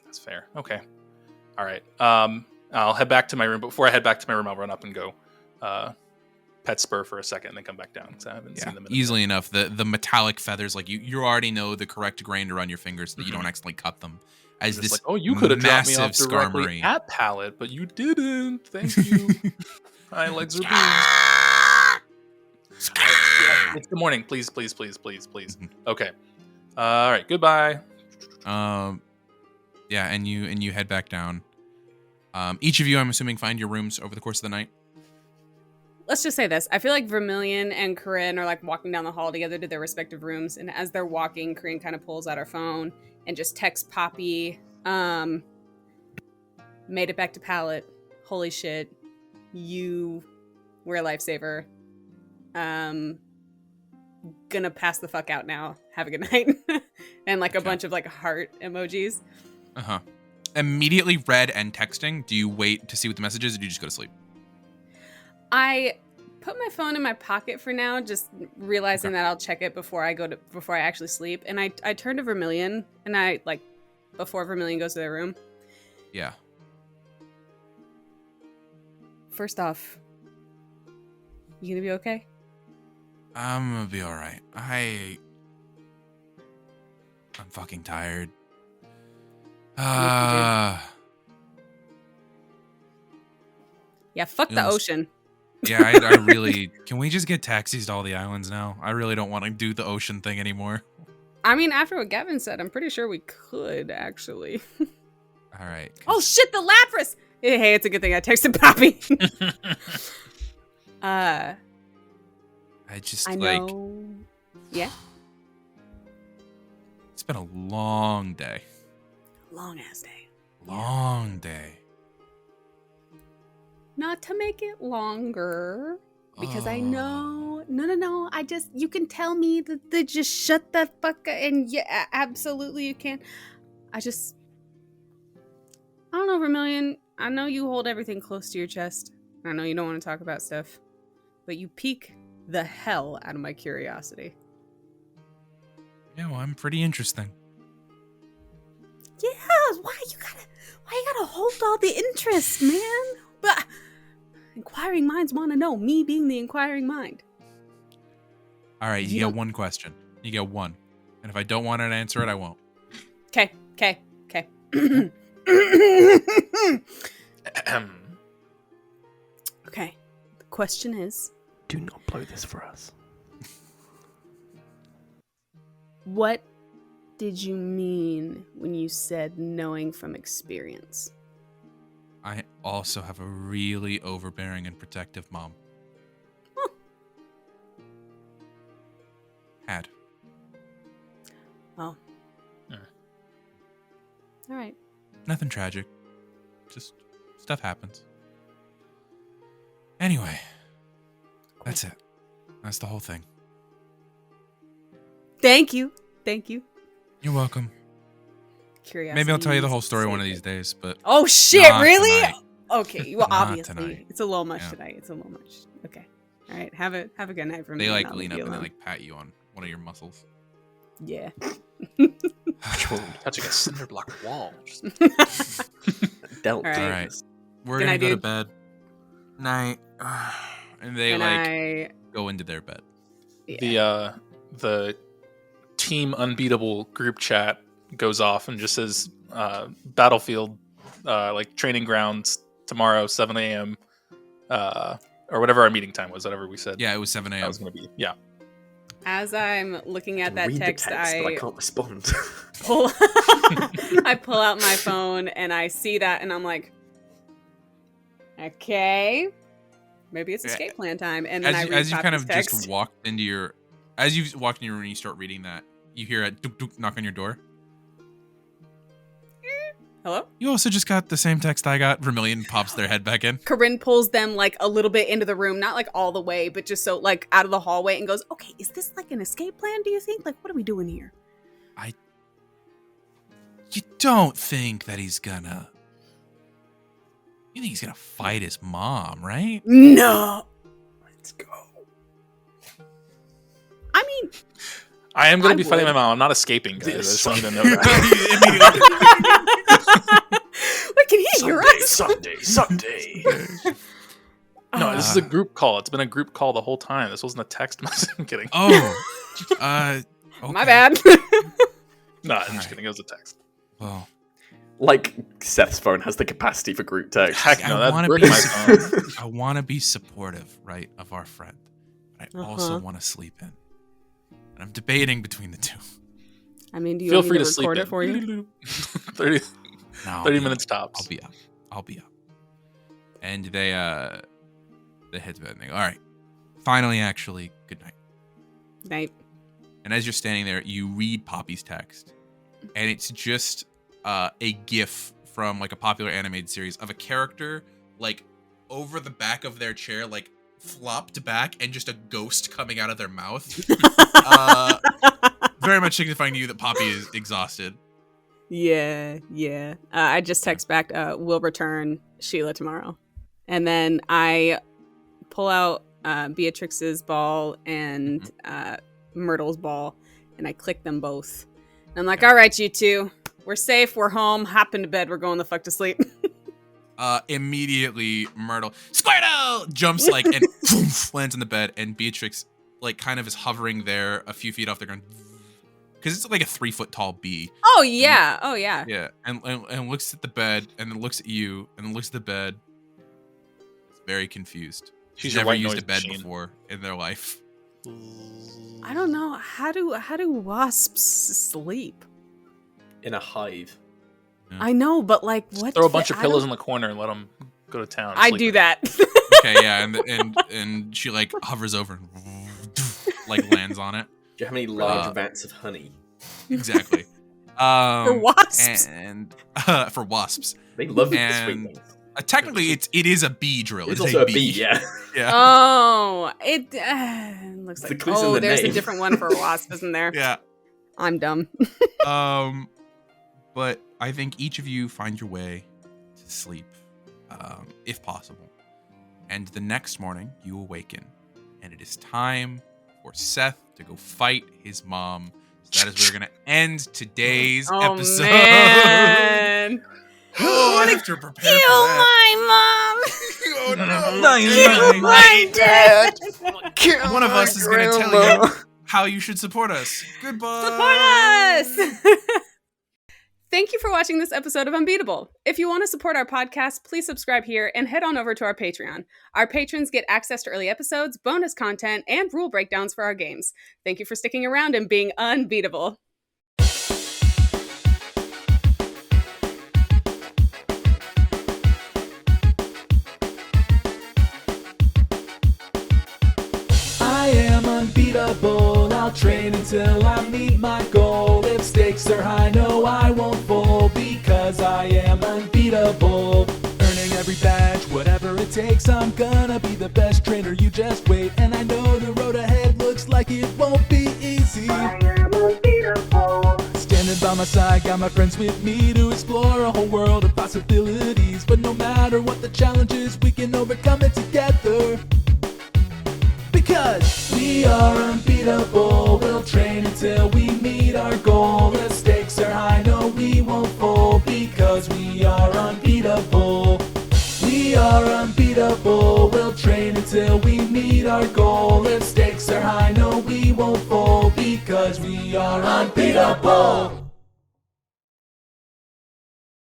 That's fair. Okay. All right. I'll head back to my room. But before I head back to my room, I'll run up and go pet Spur for a second, and then come back down because I haven't seen them. In a Easily enough. The metallic feathers, like you already know the correct grain to run your fingers so that you don't accidentally cut them. As Just this like, oh, you could have dropped me off massive directly skarmory. at Pallet, but you didn't. Thank you. My legs are bruised. Yeah, it's the morning. Please. Okay. All right. Goodbye. Yeah, and you head back down. Each of you, I'm assuming, find your rooms over the course of the night. Let's just say this. I feel like Vermilion and Coryne are like walking down the hall together to their respective rooms. And as they're walking, Coryne kind of pulls out her phone and just texts Poppy, made it back to Pallet. Holy shit. You were a lifesaver. Gonna pass the fuck out now. Have a good night. And like a bunch of like heart emojis. Uh-huh. Immediately read and texting. Do you wait to see what the message is, or do you just go to sleep? I put my phone in my pocket for now, just realizing that I'll check it before I actually sleep. And I turn to Vermilion, and I like before Vermilion goes to their room. Yeah. First off, you gonna be okay? I'm gonna be all right. I'm fucking tired. Yeah, fuck the Yes. ocean. Yeah, I really... Can we just get taxis to all the islands now? I really don't want to do the ocean thing anymore. I mean, after what Gavin said, I'm pretty sure we could actually. All right. Oh shit, the Lapras! Hey, it's a good thing I texted Poppy. I just, I like... know. Yeah. It's been a long day. Long ass day. Long day. Not to make it longer, because I know. No. You can tell me that they just shut the fuck up, and yeah, absolutely you can. I don't know, Vermilion. I know you hold everything close to your chest. I know you don't want to talk about stuff, but you pique the hell out of my curiosity. Yeah, well, I'm pretty interesting. Yeah, why you gotta hold all the interest, man? But inquiring minds want to know. Me being the inquiring mind. All right, you get one question. You get one. And if I don't want to answer it, I won't. Okay. Okay. The question is, Do not blow this for us. what did you mean when you said knowing from experience? I also have a really overbearing and protective mom. Huh. Had. Oh. All right. Nothing tragic. Just stuff happens. Anyway. That's it. That's the whole thing. Thank you. You're welcome. Curiosity. Maybe I'll tell you the whole story is one of sacred. these days, but Oh shit! not Really? tonight. Okay. Well, Not obviously, tonight. it's a little much Yeah. tonight. It's a little much. Okay. All right. Have a good night for me. they and like I'll lean leave up you and they alone. like pat you on one of your muscles. Yeah. Touching a cinder block wall. Dealt. All right. All right. We're Good gonna night, go to dude. bed. Night. And they And go into their bed. The Team Unbeatable group chat goes off and just says battlefield like training grounds tomorrow 7 a.m. Or whatever our meeting time was, whatever we said. Yeah, it was 7 that a.m. was going to be. Yeah. As I'm looking at that Read text, the text, but I I can't respond. pull I pull out my phone and I see that and I'm like, okay, maybe it's escape plan time. And then As you kind of text. just walked into your, as you walked in your room and you start reading that, you hear a duk duk knock on your door. Hello? You also just got the same text I got. Vermilion pops their head back in. Coryne pulls them like a little bit into the room, not like all the way, but just so like out of the hallway and goes, okay, is this like an escape plan, do you think? Like, what are we doing here? You don't think that he's gonna... You think he's gonna fight his mom, right? No. Let's go. I mean, I am going I to be fighting would. my mom. I'm not escaping, guys. I just want you to know that. wait, can he hear us? Someday. No, this is a group call. It's been a group call the whole time. This wasn't a text message. I'm kidding. Oh. My Okay. bad. No, I'm just Alright. kidding. It was a text. Well, Like Seth's phone has the capacity for group text. Heck I no, that's wanna breaking be- my phone. I want to be supportive, right, of our friend. But I also want to sleep in. And I'm debating between the two. I mean, do you Feel want free me to to sleep record in. it for you? 30 No, I'll 30 be minutes up. tops. I'll be up. And they head to bed and they go, all right, finally, actually, good night. Night. And as you're standing there, you read Poppy's text. And it's just a GIF from like a popular animated series of a character like over the back of their chair, like flopped back and just a ghost coming out of their mouth. Very much signifying to you that Poppy is exhausted. Yeah. I just text back, we'll return Sheila tomorrow. And then I pull out Beatrix's ball and Myrtle's ball, and I click them both. And I'm like, all right, you two, we're safe, we're home, hop into bed, we're going the fuck to sleep. Immediately Myrtle Squirtle jumps like and poof, lands in the bed, and Beatrix like kind of is hovering there a few feet off the ground because it's like a 3-foot tall bee. Oh yeah. Yeah, and looks at the bed and then looks at you and then looks at the bed. It's very confused. She's your never white used noise a bed machine. before in their life. I don't know, how do wasps sleep? In a hive. I know, but like, what? Throw a bunch of I pillows don't- in the corner and let them go to town. I sleep do in. that. Okay, yeah, and she like hovers over and like lands on it. Do you have any large vats of honey? Exactly. For wasps. And for wasps. They love the And- sweet things. Technically, it is a bee drill. It's It's also a bee, yeah. Yeah. Oh, it looks It's like. the clues in Oh, the there's a name. different one for a wasp, isn't there? Yeah. I'm dumb. But I think each of you find your way to sleep, if possible. And the next morning, you awaken, and it is time for Seth to go fight his mom. So that is where we're gonna end today's Oh episode. man! Oh, I have to prepare Kill for that. my mom! Oh, No, Kill my dad! One of us is gonna tell you how you should support us. Goodbye. Support us! Thank you for watching this episode of Unbeatable. If you want to support our podcast, please subscribe here and head on over to our Patreon. Our patrons get access to early episodes, bonus content, and rule breakdowns for our games. Thank you for sticking around and being unbeatable. I am unbeatable. I'll train until I meet my goal. If stakes are high, no, I won't fold because I am unbeatable. Earning every badge, whatever it takes. I'm gonna be the best trainer. You just wait, and I my side, got my friends with me to explore a whole world of possibilities. But no matter what the challenge is, we can overcome it together. Because we are unbeatable, we'll train until we meet our goal. The stakes are high, no we won't fold, because we are unbeatable. We are unbeatable, we'll train until we meet our goal. If stakes are high, no we won't fold, because we are unbeatable.